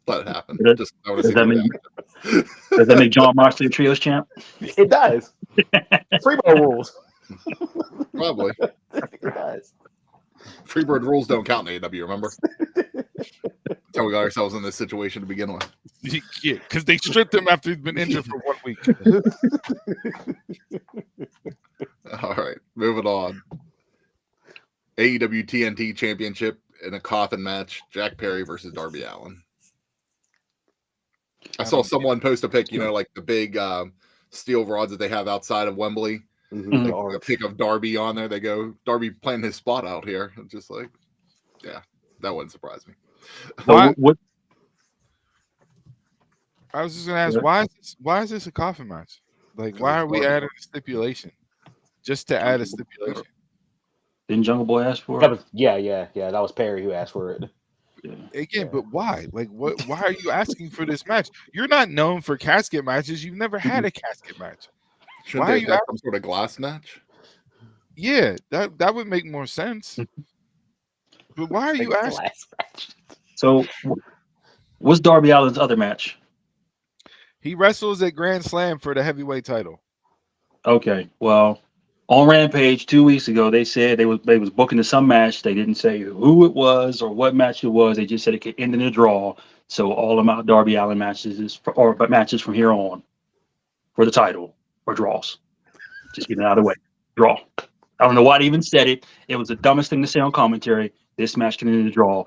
Let it happen. Does that make John Moxley a trios champ? It does. Freebird rules. Probably. It does. Freebird rules don't count in AEW, remember? That's how we got ourselves in this situation to begin with. Yeah, because they stripped him after he's been injured for 1 week. All right, moving on. AEW TNT Championship in a coffin match. Jack Perry versus Darby Allin. I saw someone post a pic, like the big steel rods that they have outside of Wembley. Mm-hmm. A pic of Darby on there. They go, Darby playing his spot out here. I'm just like, yeah, that wouldn't surprise me. So what? I was just gonna ask, why is this a coffin match? Like, why are we adding a stipulation? Just to add a stipulation. Didn't Jungle Boy ask for it? Yeah. That was Perry who asked for it. Yeah. Again, but why? Like, what? Why are you asking for this match? You're not known for casket matches. You've never had a casket match. Shouldn't why are you have some sort of glass match? Yeah, that would make more sense. But why are you asking? So, what's Darby Allin's other match? He wrestles at Grand Slam for the heavyweight title. Okay, well, on Rampage 2 weeks ago, they said they was booking to some match. They didn't say who it was or what match it was. They just said it could end in a draw. So all of Darby Allin matches matches from here on for the title or draws. Just get it out of the way. Draw. I don't know why they even said it. It was the dumbest thing to say on commentary. This match can end in a draw.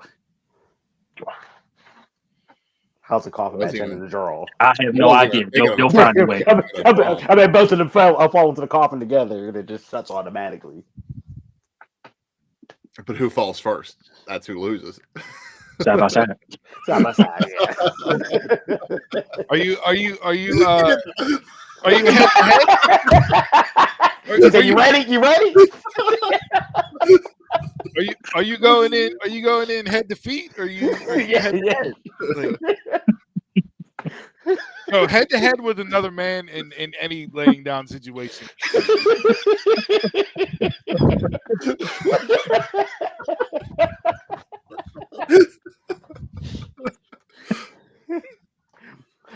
How's the coffin match end in a draw? I have no idea. They'll find a way. I mean, both of them fall into the coffin together, and it just shuts automatically. But who falls first? That's who loses. Side by side. Side by side. Yeah. Are you head to head? Are you ready? You ready? Are you going in? Are you going in head to feet? Or are you head to head? No, head to head with another man in any laying down situation.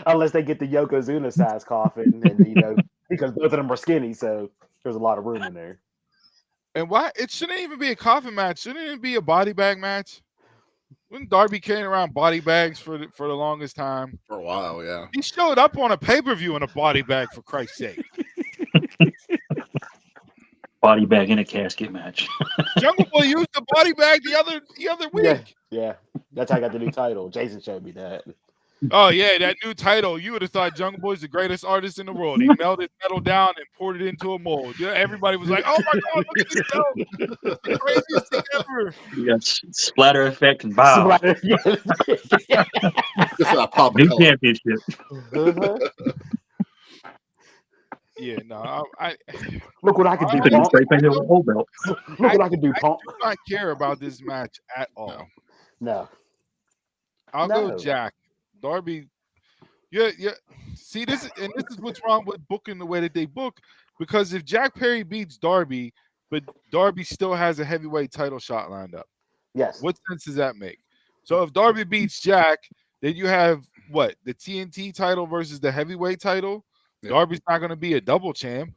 Unless they get the Yokozuna size coffin, and because both of them are skinny, so there's a lot of room in there. And why it shouldn't even be a coffin match? Shouldn't it be a body bag match? When Darby carrying around body bags for the longest time. For a while, yeah. He showed up on a pay-per-view in a body bag, for Christ's sake. Body bag in a casket match. Jungle Boy used the body bag the other week. Yeah. That's how I got the new title. Jason showed me that. Oh yeah, that new title. You would have thought Jungle Boy's the greatest artist in the world. He melted metal down and poured it into a mold. Yeah, everybody was like, "Oh my god, look at this belt! It's the craziest thing ever!" You got splatter effect and bow. Just that pop of New color. championship. Uh-huh. Yeah, no, I Look what I can do, Put him Punk. straight back there with the whole belt. Look what I can do, Punk. do not care about this match at all. No. I'll No. go Jack. Darby. Yeah. See, this is what's wrong with booking the way that they book. Because if Jack Perry beats Darby, but Darby still has a heavyweight title shot lined up, Yes. what sense does that make? So if Darby beats Jack, then you have what? The TNT title versus the heavyweight title. Yeah. Darby's not going to be a double champ.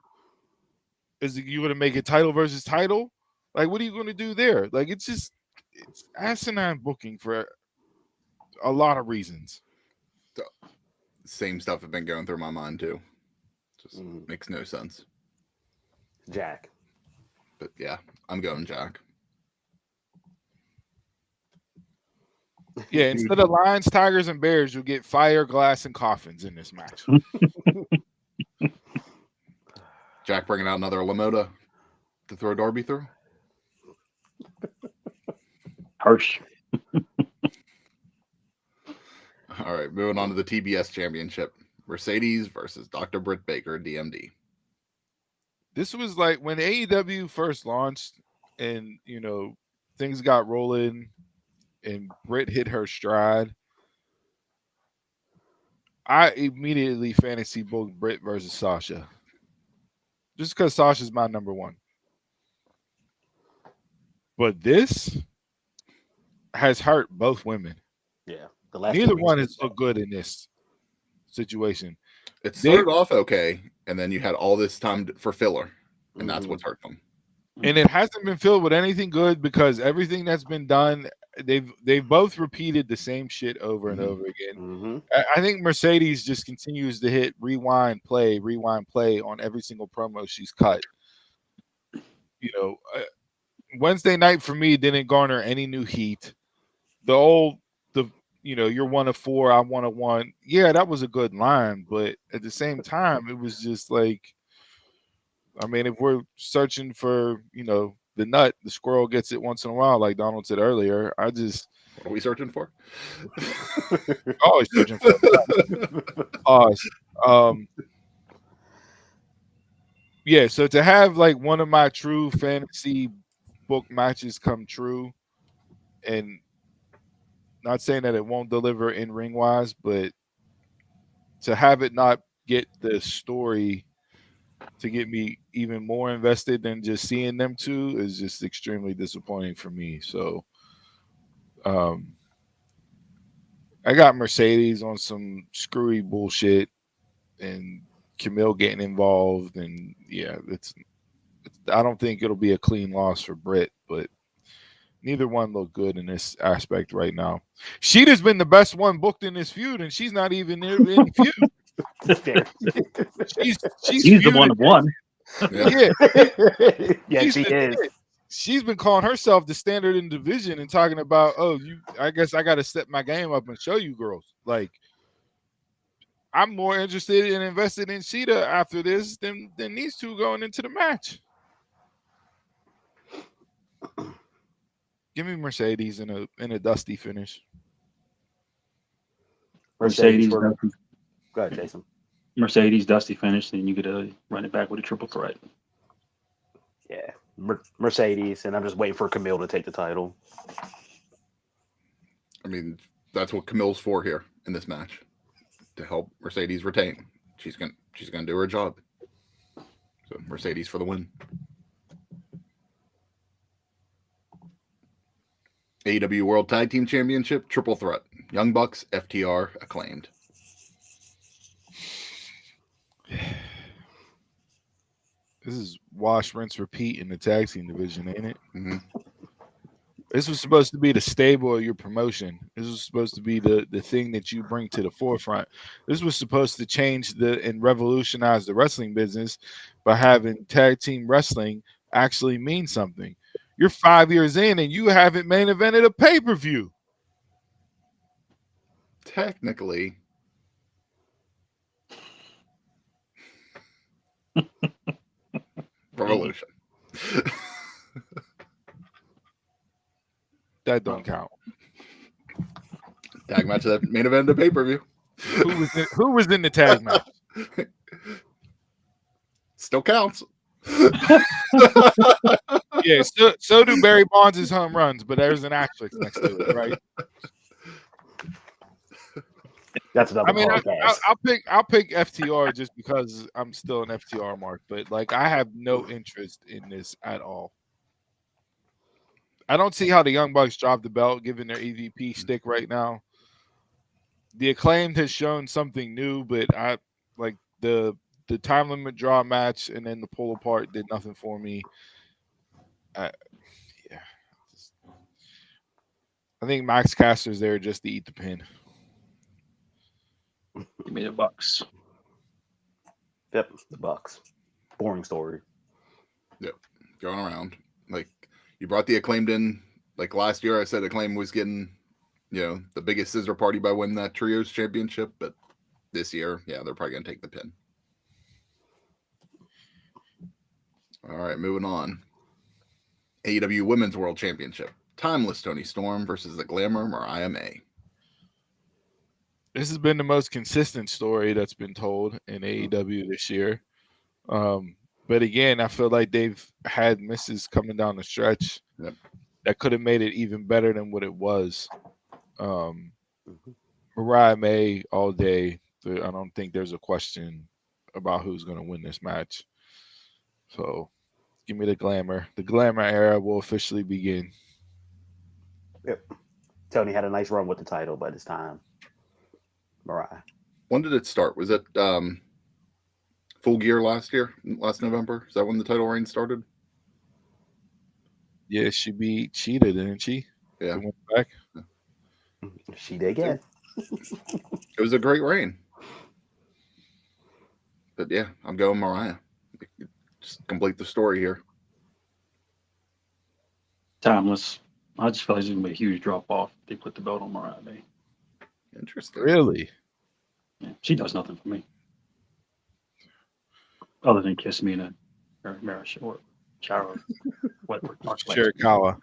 Is you going to make it title versus title? Like, what are you going to do there? Like, it's asinine booking for a lot of reasons. Same stuff have been going through my mind too. Just makes no sense. Jack. But yeah, I'm going Jack. Yeah, instead of lions, tigers, and bears, you'll get fire, glass, and coffins in this match. Jack bringing out another Lamoda to throw Darby through. Harsh. All right, moving on to the TBS Championship. Mercedes versus Dr. Britt Baker, DMD. This was like when AEW first launched and, things got rolling and Britt hit her stride. I immediately fantasy booked Britt versus Sasha. Just because Sasha's my number one. But this has hurt both women. Yeah. The last Neither two one weeks- has looked good in this situation. It started off okay, and then you had all this time for filler, and that's what's hurt them. And it hasn't been filled with anything good because everything that's been done, they've both repeated the same shit over and over again. Mhm. I think Mercedes just continues to hit rewind, play on every single promo she's cut. Wednesday night for me didn't garner any new heat. You're one of four, I'm one of one. Yeah, that was a good line, but at the same time, it was just like, I mean, if we're searching for, the nut, the squirrel gets it once in a while, like Donald said earlier. What are we searching for? Always searching for yeah, so to have like one of my true fantasy book matches come true, and not saying that it won't deliver in ring wise, but to have it not get the story to get me even more invested than just seeing them two is just extremely disappointing for me. So I got Mercedes on some screwy bullshit and Camille getting involved, and yeah, I don't think it'll be a clean loss for Britt, but neither one look good in this aspect right now. Sheeta's been the best one booked in this feud, and she's not even in the feud. She's the one of one. Yeah, Yeah, she is. She's been calling herself the standard in division and talking about, I guess I got to step my game up and show you girls. Like, I'm more interested and invested in Sheeta after this than these two going into the match. Give me Mercedes in a dusty finish. Mercedes, Go Dusty, ahead, Jason. Mercedes, Dusty finish, then you could run it back with a triple threat. Yeah. Mercedes, and I'm just waiting for Camille to take the title. I mean, that's what Camille's for here in this match, to help Mercedes retain. She's gonna do her job. So Mercedes for the win. AEW World Tag Team Championship triple threat: Young Bucks, FTR, Acclaimed. This is wash, rinse, repeat in the tag team division, ain't it? Mm-hmm. This was supposed to be the stable of your promotion. This was supposed to be the thing that you bring to the forefront. This was supposed to change and revolutionize the wrestling business by having tag team wrestling actually mean something. You're 5 years in and you haven't main evented a pay-per-view. Technically. Revolution. That don't count. Tag match that main event of the pay-per-view. Who was in the tag match? Still counts. Yeah, so do Barry Bonds' home runs, but there's an asterisk next to it, right? That's another podcast. I'll pick FTR just because I'm still an FTR mark, but like I have no interest in this at all. I don't see how the Young Bucks drop the belt given their EVP stick right now. The Acclaimed has shown something new, but I like the time limit draw match and then the pull apart did nothing for me. I think Max Caster's there just to eat the pin. Give me the Bucks. Yep, the Bucks. Boring story. Yep, going around. Like you brought the Acclaimed in. Like last year, I said Acclaim was getting, the biggest scissor party by winning that trios championship. But this year, yeah, they're probably gonna take the pin. All right, moving on. AEW Women's World Championship. Timeless Tony Storm versus the Glamour Mariah May. This has been the most consistent story that's been told in AEW this year. But again, I feel like they've had misses coming down the stretch that could have made it even better than what it was. Mariah May all day. I don't think there's a question about who's going to win this match. So give me the Glamour. The Glamour era will officially begin. Yep. Tony had a nice run with the title, but it's time. Mariah. When did it start? Was it Full Gear last November? Is that when the title reign started? Yeah, she beat Cheetah, didn't she? Yeah. She went back. She did again. It was a great reign. But yeah, I'm going Mariah. Just complete the story here. Timeless. I just feel like it's going to be a huge drop off if they put the belt on Mariah May. Interesting. Really? Yeah, she does nothing for me. Other than kiss me in a marriage or shower. Whatever. Chirikawa.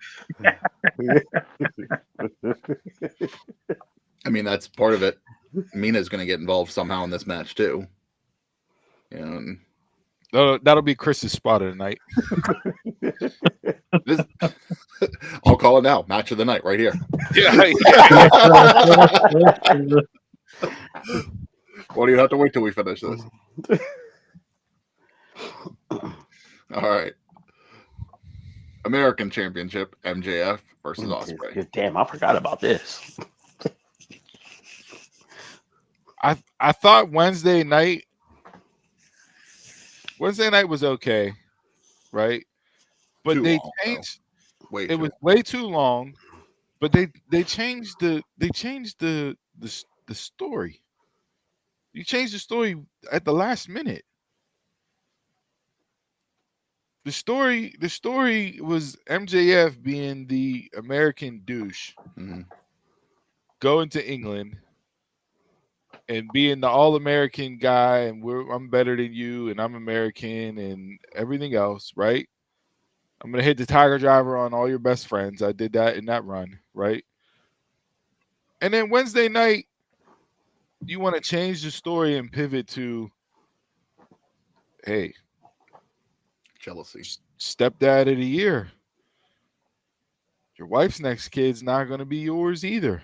I mean, that's part of it. Mina's going to get involved somehow in this match too. And that'll be Chris's spot of the night. I'll call it now. Match of the night right here. Yeah. Well, you have to wait till we finish this. All right. American Championship, MJF versus Ospreay. Damn, I forgot about this. I thought Wednesday night was okay, right? But Too they long, changed. Wait, It was way too long, but they changed the story. You changed the story at the last minute. The story was MJF being the American douche, going to England and being the all-American guy, and I'm better than you, and I'm American, and everything else, right? I'm gonna hit the Tiger Driver on all your best friends. I did that in that run, right? And then Wednesday night, you want to change the story and pivot to, hey, jealousy. Stepdad of the year. Your wife's next kid's not going to be yours either.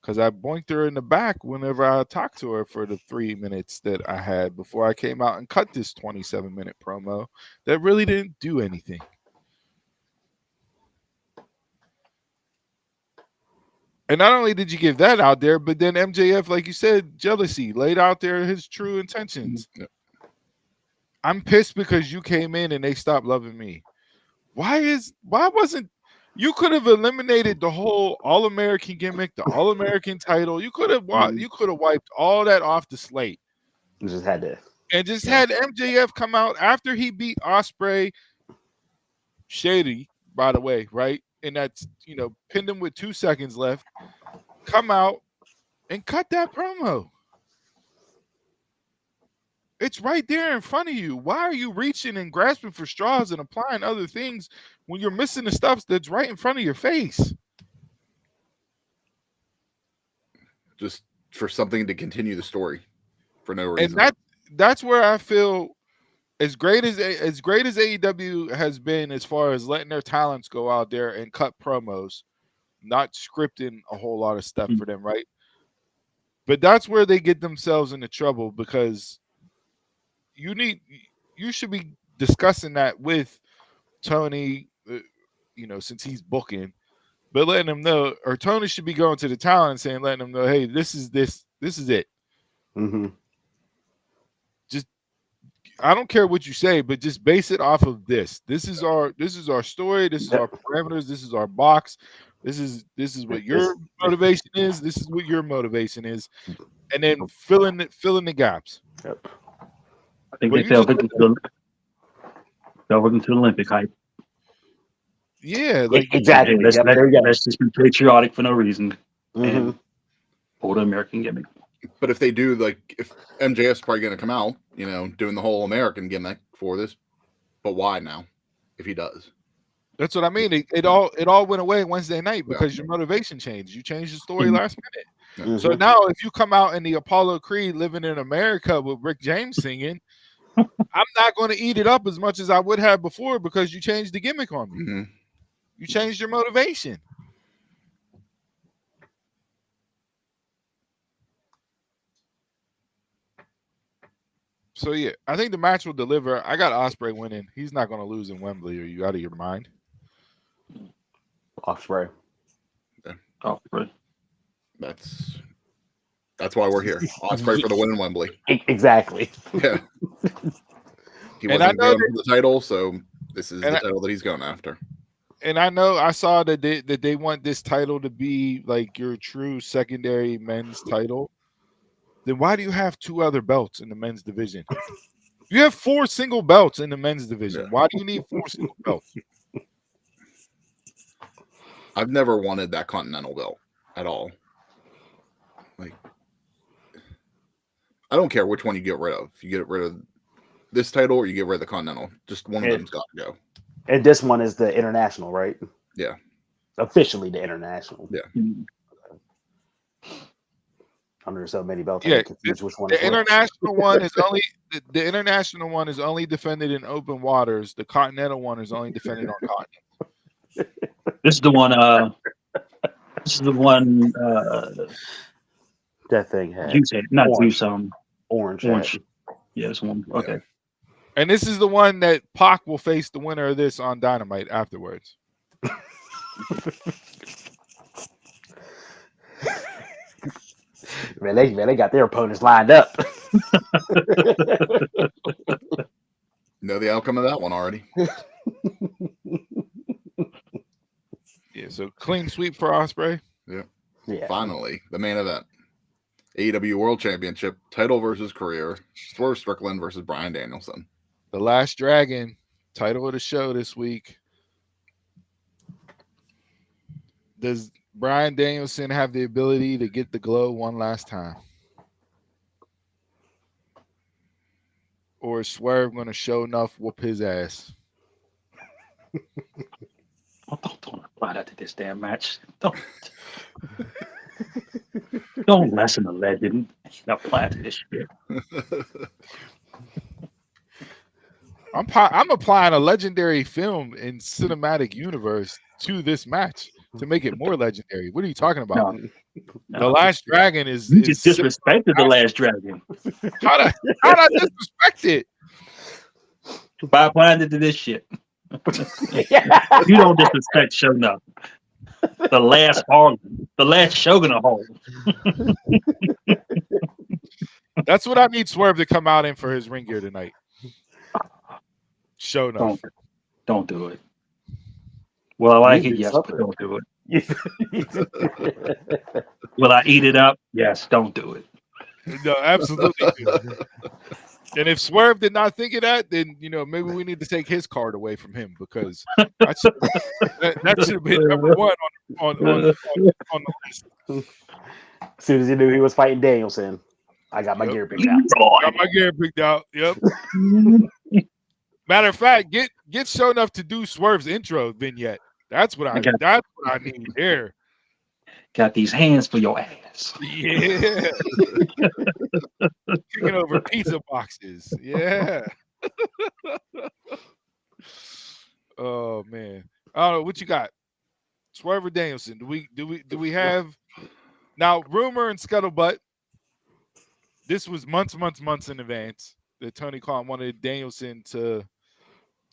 Because I boinked her in the back whenever I talked to her for the 3 minutes that I had before I came out and cut this 27-minute promo that really didn't do anything. And not only did you give that out there, but then MJF, like you said, jealousy, laid out there his true intentions. I'm pissed because you came in and they stopped loving me. Why wasn't You could have eliminated the whole All-American gimmick, the All-American title. You could have wiped all that off the slate. You just had to. And just had MJF come out after he beat Ospreay. Shady, by the way, right? And that's, pinned him with 2 seconds left. Come out and cut that promo. It's right there in front of you. Why are you reaching and grasping for straws and applying other things when you're missing the stuff that's right in front of your face? Just for something to continue the story for no reason. And that's where I feel as great as AEW has been as far as letting their talents go out there and cut promos, not scripting a whole lot of stuff for them, right? But that's where they get themselves into trouble, because you should be discussing that with Tony, since he's booking, but letting him know, or Tony should be going to the talent and saying, letting them know, hey, this is it. Mm-hmm. Just, I don't care what you say, but just base it off of this. This is our story. This is our parameters. This is our box. This is what your motivation is. This is what your motivation is, and then fill in the gaps. Yep. I think they fell victim to the Olympic hype. Yeah, exactly. Let's just be patriotic for no reason and pull the American gimmick. But if they do, if MJF's probably going to come out, doing the whole American gimmick for this, but why now? If he does, that's what I mean. It all went away Wednesday night because your motivation changed. You changed the story last minute. Mm-hmm. So now, if you come out in the Apollo Creed "Living in America" with Rick James singing, I'm not going to eat it up as much as I would have before, because you changed the gimmick on me. Mm-hmm. You changed your motivation. So yeah, I think the match will deliver. I got Ospreay winning. He's not going to lose in Wembley. Are you out of your mind? Ospreay. Yeah. Ospreay. That's why we're here. Ospreay for the win in Wembley. Exactly. Yeah. He wasn't going for the title, so this is the title that he's going after. And I saw that they want this title to be like your true secondary men's title. Then why do you have 2 other belts in the men's division? You have 4 single belts in the men's division. Yeah. Why do you need 4 single belts? I've never wanted that Continental belt at all. I don't care which one you get rid of. You get rid of this title or you get rid of the Continental. Just one of them's got to go. And this one is the international, right? Yeah. Officially the international. Yeah. Under so many belts. Yeah. Which one The international one is only the international one is only defended in open waters. The Continental one is only defended on continent. This is the one. That thing had Juice, not orange. Juice. Orange. Yeah, this one. Okay. Yeah. And this is the one that Pac will face the winner of this on Dynamite afterwards. Man, they got their opponents lined up. Know the outcome of that one already. Yeah, so clean sweep for Ospreay. Yeah. Finally, the main event. AEW World Championship, title versus career. Swerve Strickland versus Bryan Danielson. The Last Dragon, title of the show this week. Does Bryan Danielson have the ability to get the glow one last time? Or is Swerve going to show enough whoop his ass? Don't apply that to this damn match. Don't lessen the legend. Apply it to this shit. I'm applying a legendary film in cinematic universe to this match to make it more legendary. What are you talking about? No. The Last Dragon is. You just disrespected the Last Dragon. How'd I disrespect it? By applying it to this shit. You don't disrespect show enough. The last Harlem, the last Shogun of Harlem. That's what I need Swerve to come out in for his ring gear tonight. Show enough. Don't do it. Will I like You it? do Yes, something. but don't do it. Will I eat it up? Yes, don't do it. No, absolutely. And if Swerve did not think of that, then maybe we need to take his card away from him because that should have been number one on the list. As soon as he knew he was fighting Danielson, I got my Yep. gear picked out. Got my gear picked out. Yep. Matter of fact, get show enough to do Swerve's intro vignette. That's what I need there. Got these hands for your ass. Yeah. Kicking over pizza boxes. Yeah. Oh man. I don't know what you got. Swerve or Danielson? Do we have now rumor and scuttlebutt? This was months in advance that Tony Khan wanted Danielson to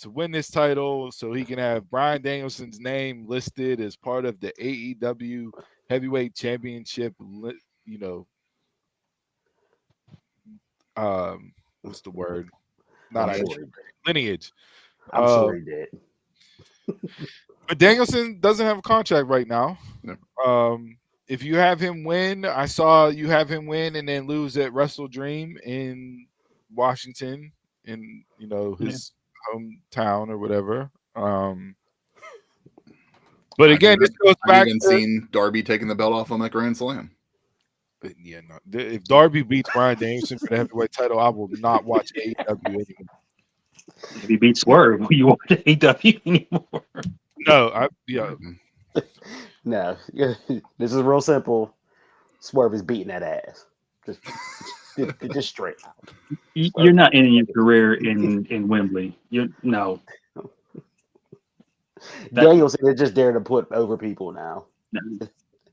win this title so he can have Bryan Danielson's name listed as part of the AEW Heavyweight Championship. What's the word? Not lineage. I'm sure he did. But Danielson doesn't have a contract right now. No. If you have him win, I saw you have him win and then lose at Wrestle Dream in Washington, in his hometown or whatever. But again, this goes back. I've even seen Darby taking the belt off on that Grand Slam. But yeah, no. If Darby beats Bryan Danielson for the heavyweight title, I will not watch AEW anymore. If he beats Swerve, will you watch AEW anymore? No, No, this is real simple. Swerve is beating that ass. Just straight out. You're not ending your career in Wembley. No. Danielson is just there to put over people now.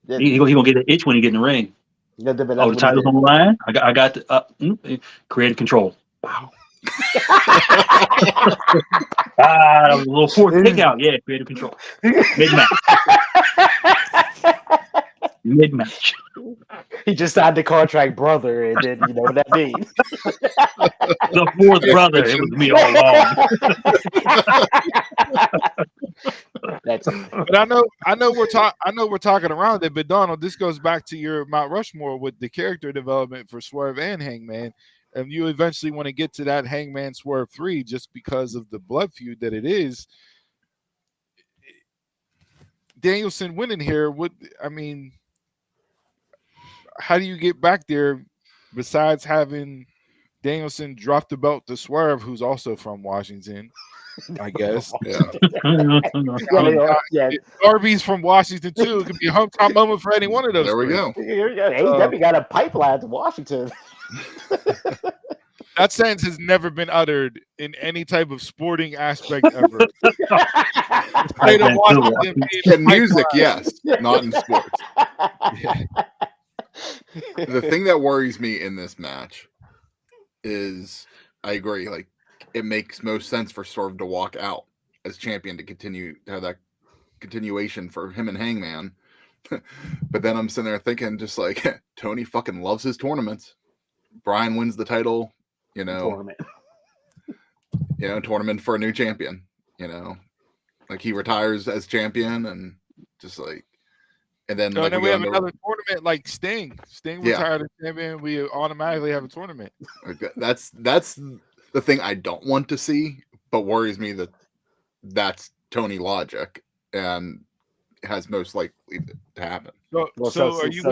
He gonna get an itch when he get in the ring. The title's on the line. I got creative control. Wow. That was a little fourth kick out. Yeah, creative control. Mid-match. He just signed the contract, brother, and then you know what that means. The fourth brother. It was me all along. That's it. But I know we're talking around it. But Donald, this goes back to your Mount Rushmore with the character development for Swerve and Hangman. And you eventually want to get to that Hangman Swerve 3 just because of the blood feud that it is. Danielson winning here, how do you get back there besides having Danielson drop the belt to Swerve, who's also from Washington, I guess. Yeah. Darby's from Washington too. It could be a hometown moment for any one of those. There we go. AEW got a pipeline to Washington. That sentence has never been uttered in any type of sporting aspect ever. In music, yes, not in sports. The thing that worries me in this match is, I agree, like it makes most sense for Swerve to walk out as champion to continue to have that continuation for him and Hangman. But then I'm sitting there thinking, just like Tony fucking loves his tournaments. Bryan wins the title, tournament for a new champion, like he retires as champion and just like, and then then we have another tournament like Sting retired as champion. We automatically have a tournament. That's the thing I don't want to see, but worries me that that's Tony logic and has most likely to happen. So are you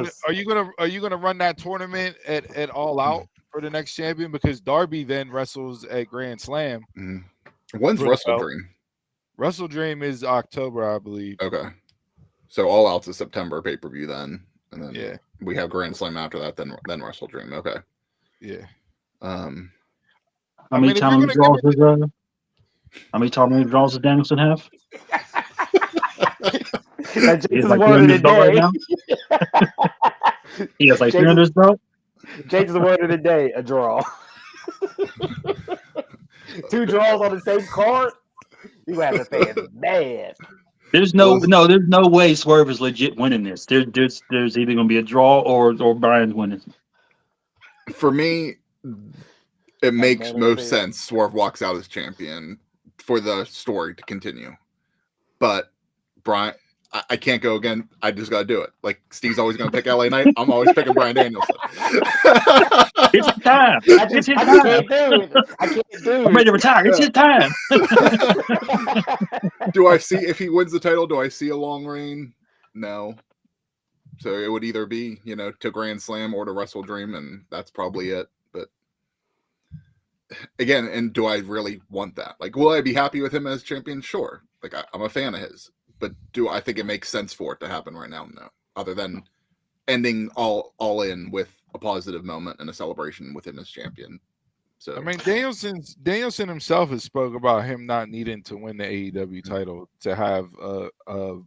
gonna run that tournament at All Out for the next champion, because Darby then wrestles at Grand Slam? Mm-hmm. When's Wrestle Dream? Wrestle Dream is October, I believe. Okay, so All Out's a September pay-per-view then, and then we have Grand Slam after that. Then Wrestle Dream. Okay. Yeah. How many times draws does Danielson have? He's like 300 right now. He has like 300 belt. Jake's the word of the day: a draw. 2 draws on the same card. You have to pay mad. There's no way Swerve is legit winning this. There's either gonna be a draw or Bryan's winning. For me, it makes most sense. Swerve walks out as champion for the story to continue, but Brian. I can't go again. I just got to do it. Like Steve's always going to pick LA Knight. I'm always picking Brian Danielson. It's his time. It's his I time. can't do it. I can't do I'm ready to it. retire. It's his time. Do I see if he wins the title? Do I see a long reign? No. So it would either be, to Grand Slam or to Wrestle Dream, and that's probably it. But again, and do I really want that? Like, will I be happy with him as champion? Sure. Like, I'm a fan of his. But do I think it makes sense for it to happen right now? No. Other than ending all in with a positive moment and a celebration with him as champion. So I mean, Danielson himself has spoke about him not needing to win the AEW title to have a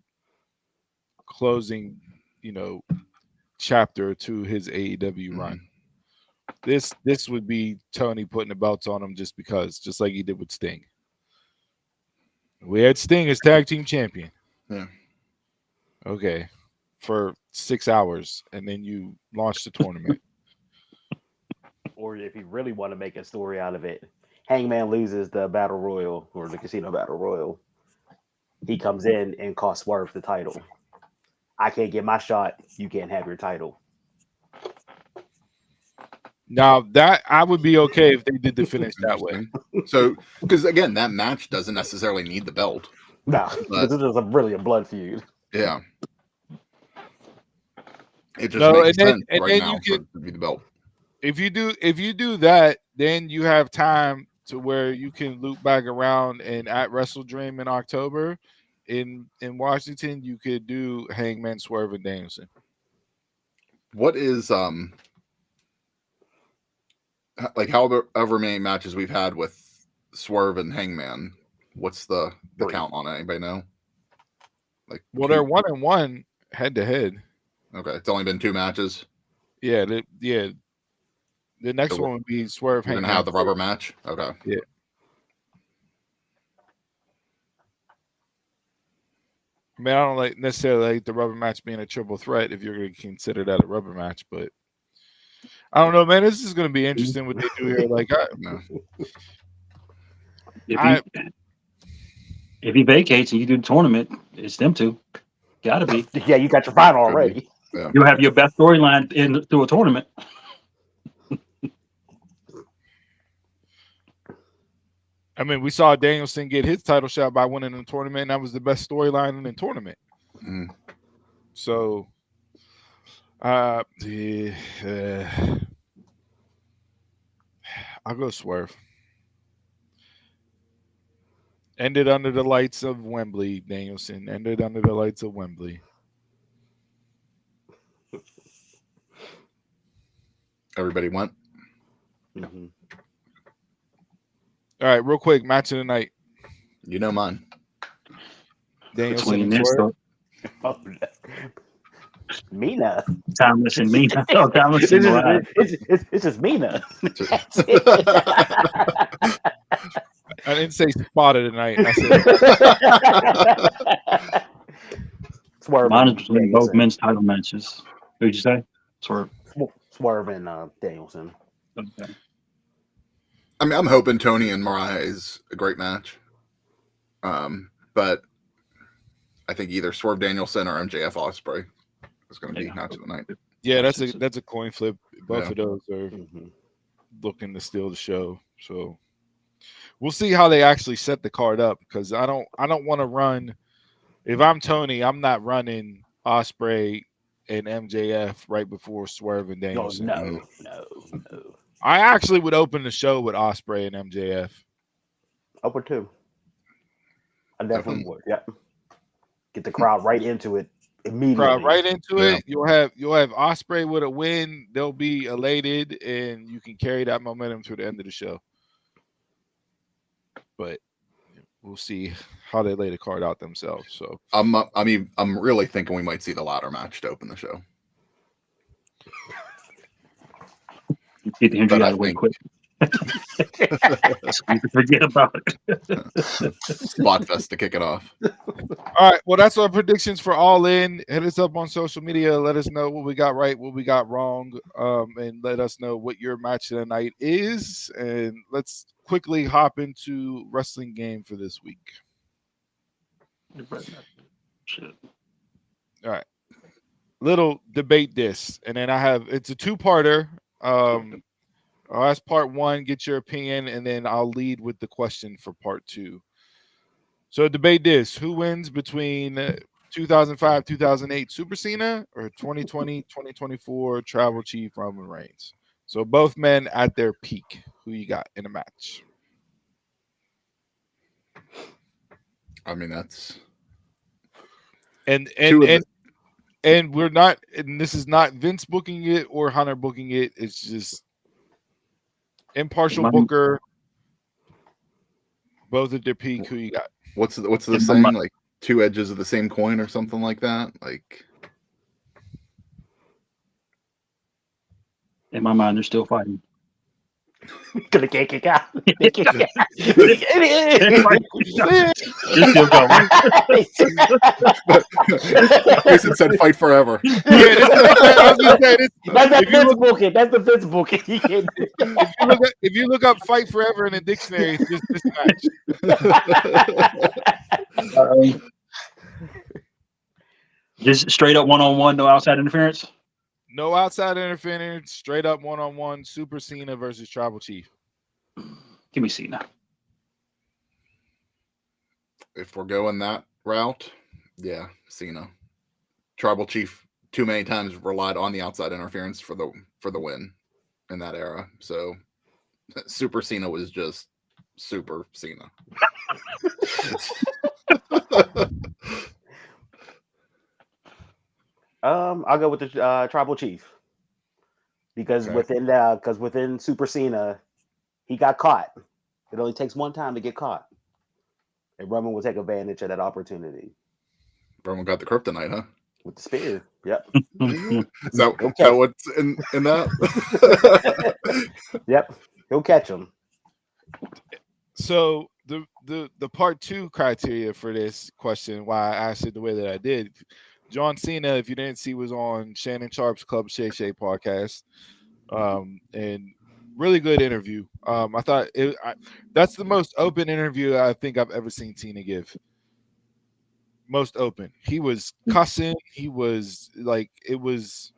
closing, chapter to his AEW run. This would be Tony putting the belts on him just because, just like he did with Sting. We had Sting as tag team champion. Yeah. Okay. For 6 hours, and then you launched the tournament. Or if you really want to make a story out of it, Hangman loses the Battle Royal or the Casino Battle Royal. He comes in and costs Swerve the title. I can't get my shot. You can't have your title. Now that I would be okay if they did the finish that way. So, because again, that match doesn't necessarily need the belt. No, this is really a blood feud. Yeah. It just makes sense right now you to be the belt. If you do that, then you have time to where you can loop back around, and at Wrestle Dream in October in Washington, you could do Hangman, Swerve, and Danielson. What is like however many matches we've had with Swerve and Hangman? What's the count on it? Anybody know? Like, well, they're 1-1 head to head. Okay, it's only been 2 matches. Yeah, the next one would be Swerve. We're gonna have the rubber match. Okay. Yeah. I mean, I don't necessarily like the rubber match being a triple threat if you're going to consider that a rubber match, but I don't know, man. This is going to be interesting what they do here. Like, if he vacates and you do the tournament, it's them two. Gotta be. Yeah, you got your final already. Yeah. You'll have your best storyline through a tournament. I mean, we saw Danielson get his title shot by winning the tournament, and that was the best storyline in the tournament. Mm. So, I'll go Swerve. Ended under the lights of Wembley, Danielson. Ended under the lights of Wembley. Everybody went. Mm-hmm. All right, real quick, match of the night. You know mine. Danielson and Swerve. Mina. Timeless and Mina. Oh, Timeless and it's just Mina. I didn't say spot of the night. I said Swerve. Mine is between both men's title matches. Who'd you say? Swerve. Swerve and Danielson. Okay. I mean, I'm hoping Tony and Mariah is a great match. But I think either Swerve Danielson or MJF Ospreay is going to be match of the night. Yeah, that's a coin flip. Both of those are Mm-hmm. looking to steal the show. So we'll see how they actually set the card up, because I don't want to run. If I'm Tony, I'm not running Ospreay and MJF right before Swerve and Danielson. No. I actually would open the show with Ospreay and MJF. I would too. I definitely would. Yeah. Get the crowd right into it immediately. Crowd right into it. You'll have Ospreay with a win. They'll be elated, and you can carry that momentum to the end of the show. But we'll see how they lay the card out themselves. So I'm really thinking we might see the ladder match to open the show. Get the injury out of the way quick. Forget about it. Spotfest to kick it off. all right, well, that's our predictions for All In. Hit us up on social media. Let us know what we got right, what we got wrong, and let us know what your match of the night is. And let's quickly hop into wrestling game for this week. Shit. All right. Little debate this, and then it's a two-parter. I'll ask part one, get your opinion, and then I'll lead with the question for part two. So debate this: who wins between 2005, 2008 Super Cena or 2020, 2024 Tribal Chief Roman Reigns? So both men at their peak. Who you got in a match? I mean, that's And we're not, and this is not Vince booking it or Hunter booking it. It's just impartial booker. Both at their peak. Who you got? what's the saying? Like two edges of the same coin or something like that. Like in my mind, they're still fighting. Gonna kick it out. They're still going. Jason said, "Fight forever." Yeah, I was gonna say this. That's Vince booking. That's the Vince booking. If you look up "fight forever" in the dictionary, it's just this match. Just straight up one-on-one, no outside interference. No outside interference, straight up one-on-one. Super Cena versus Tribal Chief. Give me Cena. If we're going that route, yeah, Cena. Tribal Chief too many times relied on the outside interference for the win in that era. So Super Cena was just Super Cena. I'll go with the Tribal Chief because Okay. within Super Cena, he got caught. It only takes one time to get caught, and Roman will take advantage of that opportunity Roman got the kryptonite, huh? with the spear. Yep. Is that what's in that? Yep. He'll catch him. So the part two criteria for this question, why I asked it the way that I did, John Cena, if you didn't see, was on Shannon Sharp's Club Shay Shay podcast, and really good interview. I thought that's the most open interview I think I've ever seen Cena give. Most open. He was cussing. He was like, it was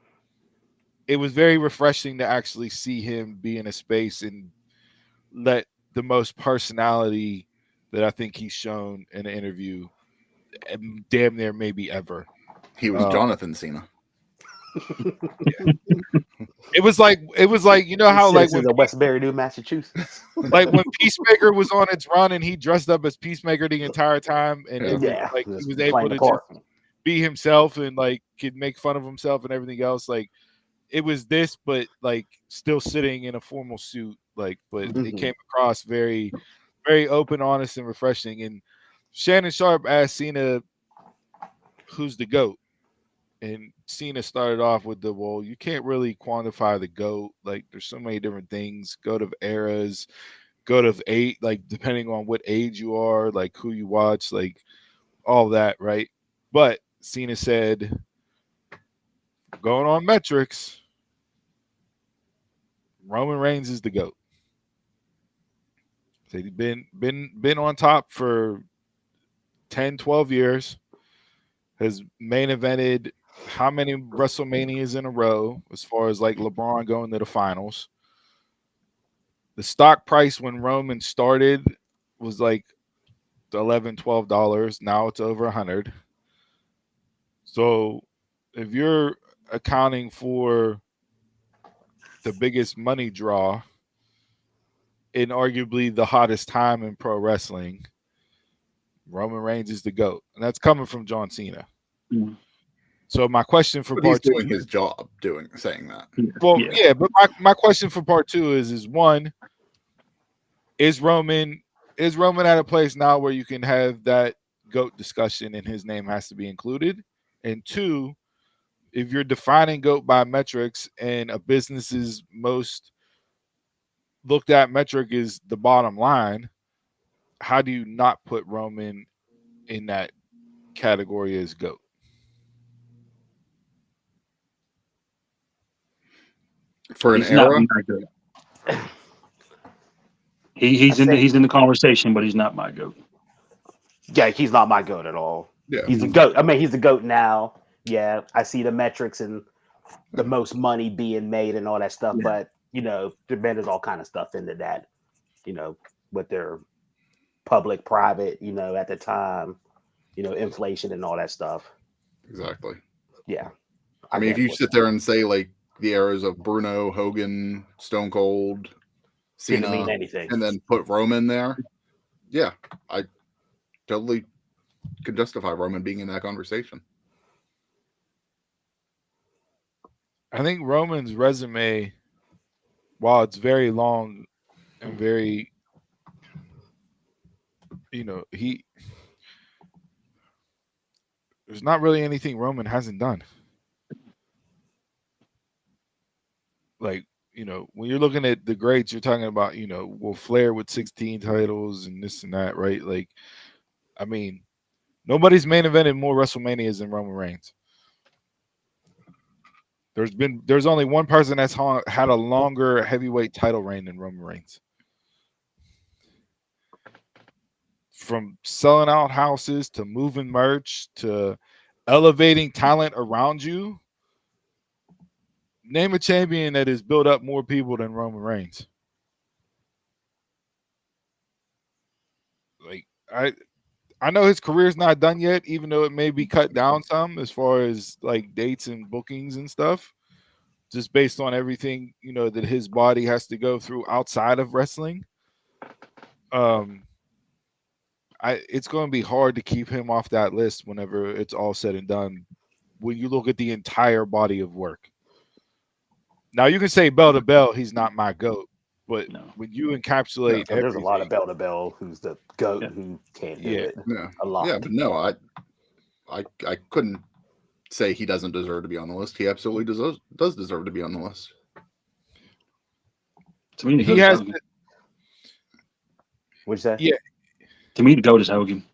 very refreshing to actually see him be in a space and let the most personality that I think he's shown in an interview, damn near maybe ever. He was Jonathan Cena. It was like you know how like when the Westbury, New Massachusetts, like when Peacemaker was on its run and he dressed up as Peacemaker the entire time, and it was like he was able to just be himself and like could make fun of himself and everything else. Like it was this, but like still sitting in a formal suit. Like, but it came across very, very open, honest, and refreshing. And Shannon Sharp asked Cena, "Who's the GOAT?" And Cena started off with well, you can't really quantify the GOAT. Like, there's so many different things. GOAT of eras, GOAT of age, like depending on what age you are, like who you watch, like all that, right? But Cena said, going on metrics, Roman Reigns is the GOAT. So he's been on top for 10, 12 years. Has main evented how many WrestleManias in a row as far as like LeBron going to the finals. The stock price when Roman started was like $11, $12. Now it's over $100. So if you're accounting for the biggest money draw in arguably the hottest time in pro wrestling, Roman Reigns is the GOAT. And that's coming from John Cena. Mm-hmm. So my question for part two, he's doing his job saying that. Well, yeah, but my question for part two is one, is Roman at a place now where you can have that GOAT discussion and his name has to be included? And two, if you're defining GOAT by metrics and a business's most looked at metric is the bottom line, how do you not put Roman in that category as GOAT? For an era, he's in the conversation, but he's not my GOAT. Yeah, he's not my GOAT at all. Yeah. He's a GOAT. I mean, he's a GOAT now. Yeah, I see the metrics and the most money being made and all that stuff. Yeah. But there's all kind of stuff into that. With their public, private. At the time, inflation and all that stuff. Exactly. Yeah. I mean, if you can't sit there and say like the eras of Bruno, Hogan, Stone Cold, didn't mean Cena, anything. and then put Roman there, yeah, I totally could justify Roman being in that conversation. I think Roman's resume, while it's very long and very, there's not really anything Roman hasn't done. Like, when you're looking at the greats, you're talking about, Flair with 16 titles and this and that, right? Like, I mean, nobody's main evented more WrestleManias than Roman Reigns. There's only one person that's had a longer heavyweight title reign than Roman Reigns. From selling out houses to moving merch to elevating talent around you, name a champion that has built up more people than Roman Reigns. Like, I know his career's not done yet, even though it may be cut down some as far as like dates and bookings and stuff, just based on everything that his body has to go through outside of wrestling. It's going to be hard to keep him off that list whenever it's all said and done. When you look at the entire body of work, now you can say bell to bell, he's not my GOAT, but when you encapsulate, there's a lot of bell to bell who's the GOAT who can't do it. Yeah, a lot. Yeah, but no, I couldn't say he doesn't deserve to be on the list. He absolutely does deserve to be on the list. To me, he has. What'd you say? Yeah. To me, the GOAT is Hogan.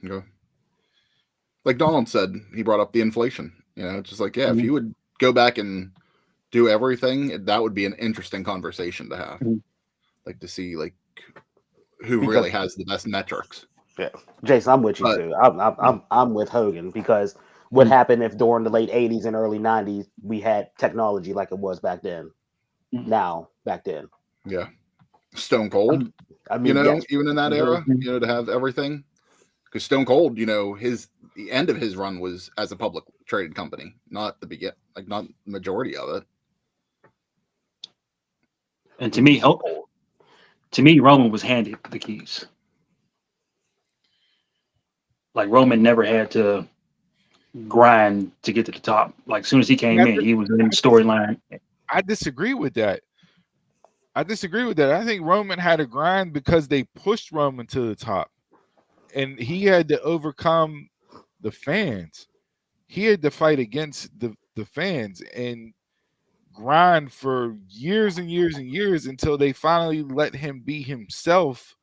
Yeah. Like Donald said, he brought up the inflation. Just like, if you would go back and do everything, that would be an interesting conversation to have. Like to see like who really has the best metrics. Yeah, Jason, I'm with you too. I'm with Hogan because what happened if during the late '80s and early '90s we had technology like it was back then? Now, back then. Yeah. Stone Cold. I mean, even in that era, to have everything. Because Stone Cold, the end of his run was as a public traded company, not the not the majority of it. And to me, Roman was handed the keys. Like Roman never had to grind to get to the top. Like as soon as he came in, he was in the storyline. I disagree with that. I think Roman had a grind because they pushed Roman to the top, and he had to overcome the fans. He had to fight against the fans and grind for years and years and years until they finally let him be himself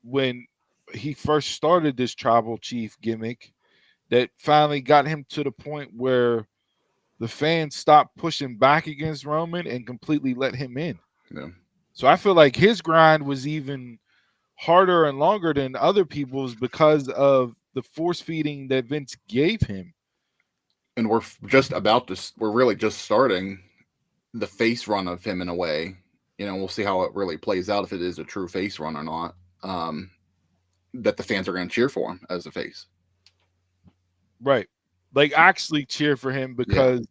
when he first started this tribal chief gimmick that finally got him to the point where the fans stopped pushing back against Roman and completely let him in. Yeah. So I feel like his grind was even harder and longer than other people's because of the force feeding that Vince gave him. And we're really just starting the face run of him in a way. We'll see how it really plays out, if it is a true face run or not. That the fans are going to cheer for him as a face. Right. Like actually cheer for him because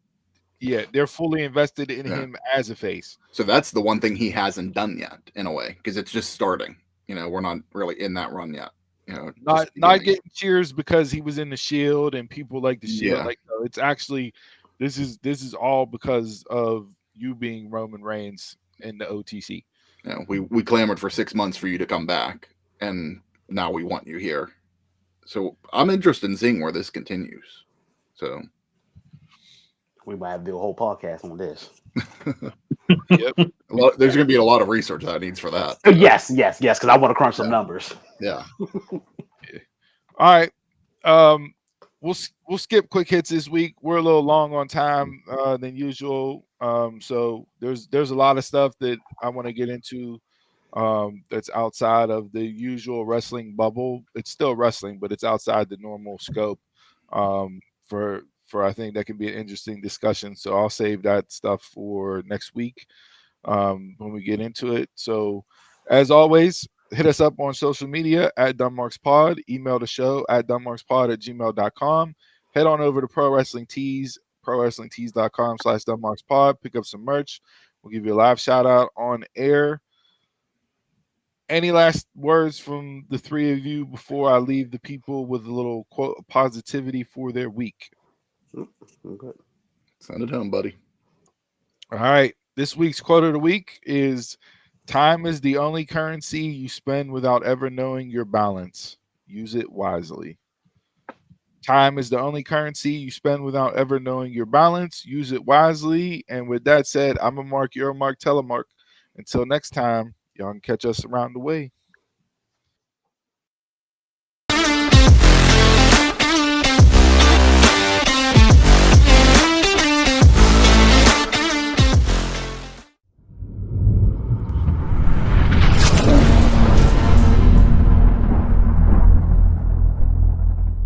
they're fully invested in him as a face. So that's the one thing he hasn't done yet in a way, because it's just starting. We're not really in that run yet. Not getting cheers because he was in the Shield and people like the Shield. Yeah. Like, no, it's actually this is all because of you being Roman Reigns in the OTC. We clamored for 6 months for you to come back, and now we want you here. So I'm interested in seeing where this continues. So we might have to do a whole podcast on this. Yep. There's going to be a lot of research that needs for that. Yes, because I want to crunch some numbers. Yeah. All right. We'll skip quick hits this week. We're a little long on time than usual. So there's a lot of stuff that I want to get into that's outside of the usual wrestling bubble. It's still wrestling, but it's outside the normal scope. For I think that can be an interesting discussion. So I'll save that stuff for next week when we get into it. So as always, hit us up on social media at DunmarksPod. Email the show at DunmarksPod@gmail.com. Head on over to Pro Wrestling Tees, ProWrestlingTees.com/DunmarksPod. Pick up some merch. We'll give you a live shout out on air. Any last words from the three of you before I leave the people with a little quote positivity for their week? Good. Send it home, buddy. All right. This week's quote of the week is time is the only currency you spend without ever knowing your balance. Use it wisely. Time is the only currency you spend without ever knowing your balance. Use it wisely. And with that said, I'm a Mark, you're a Mark, telemark. Until next time, y'all can catch us around the way.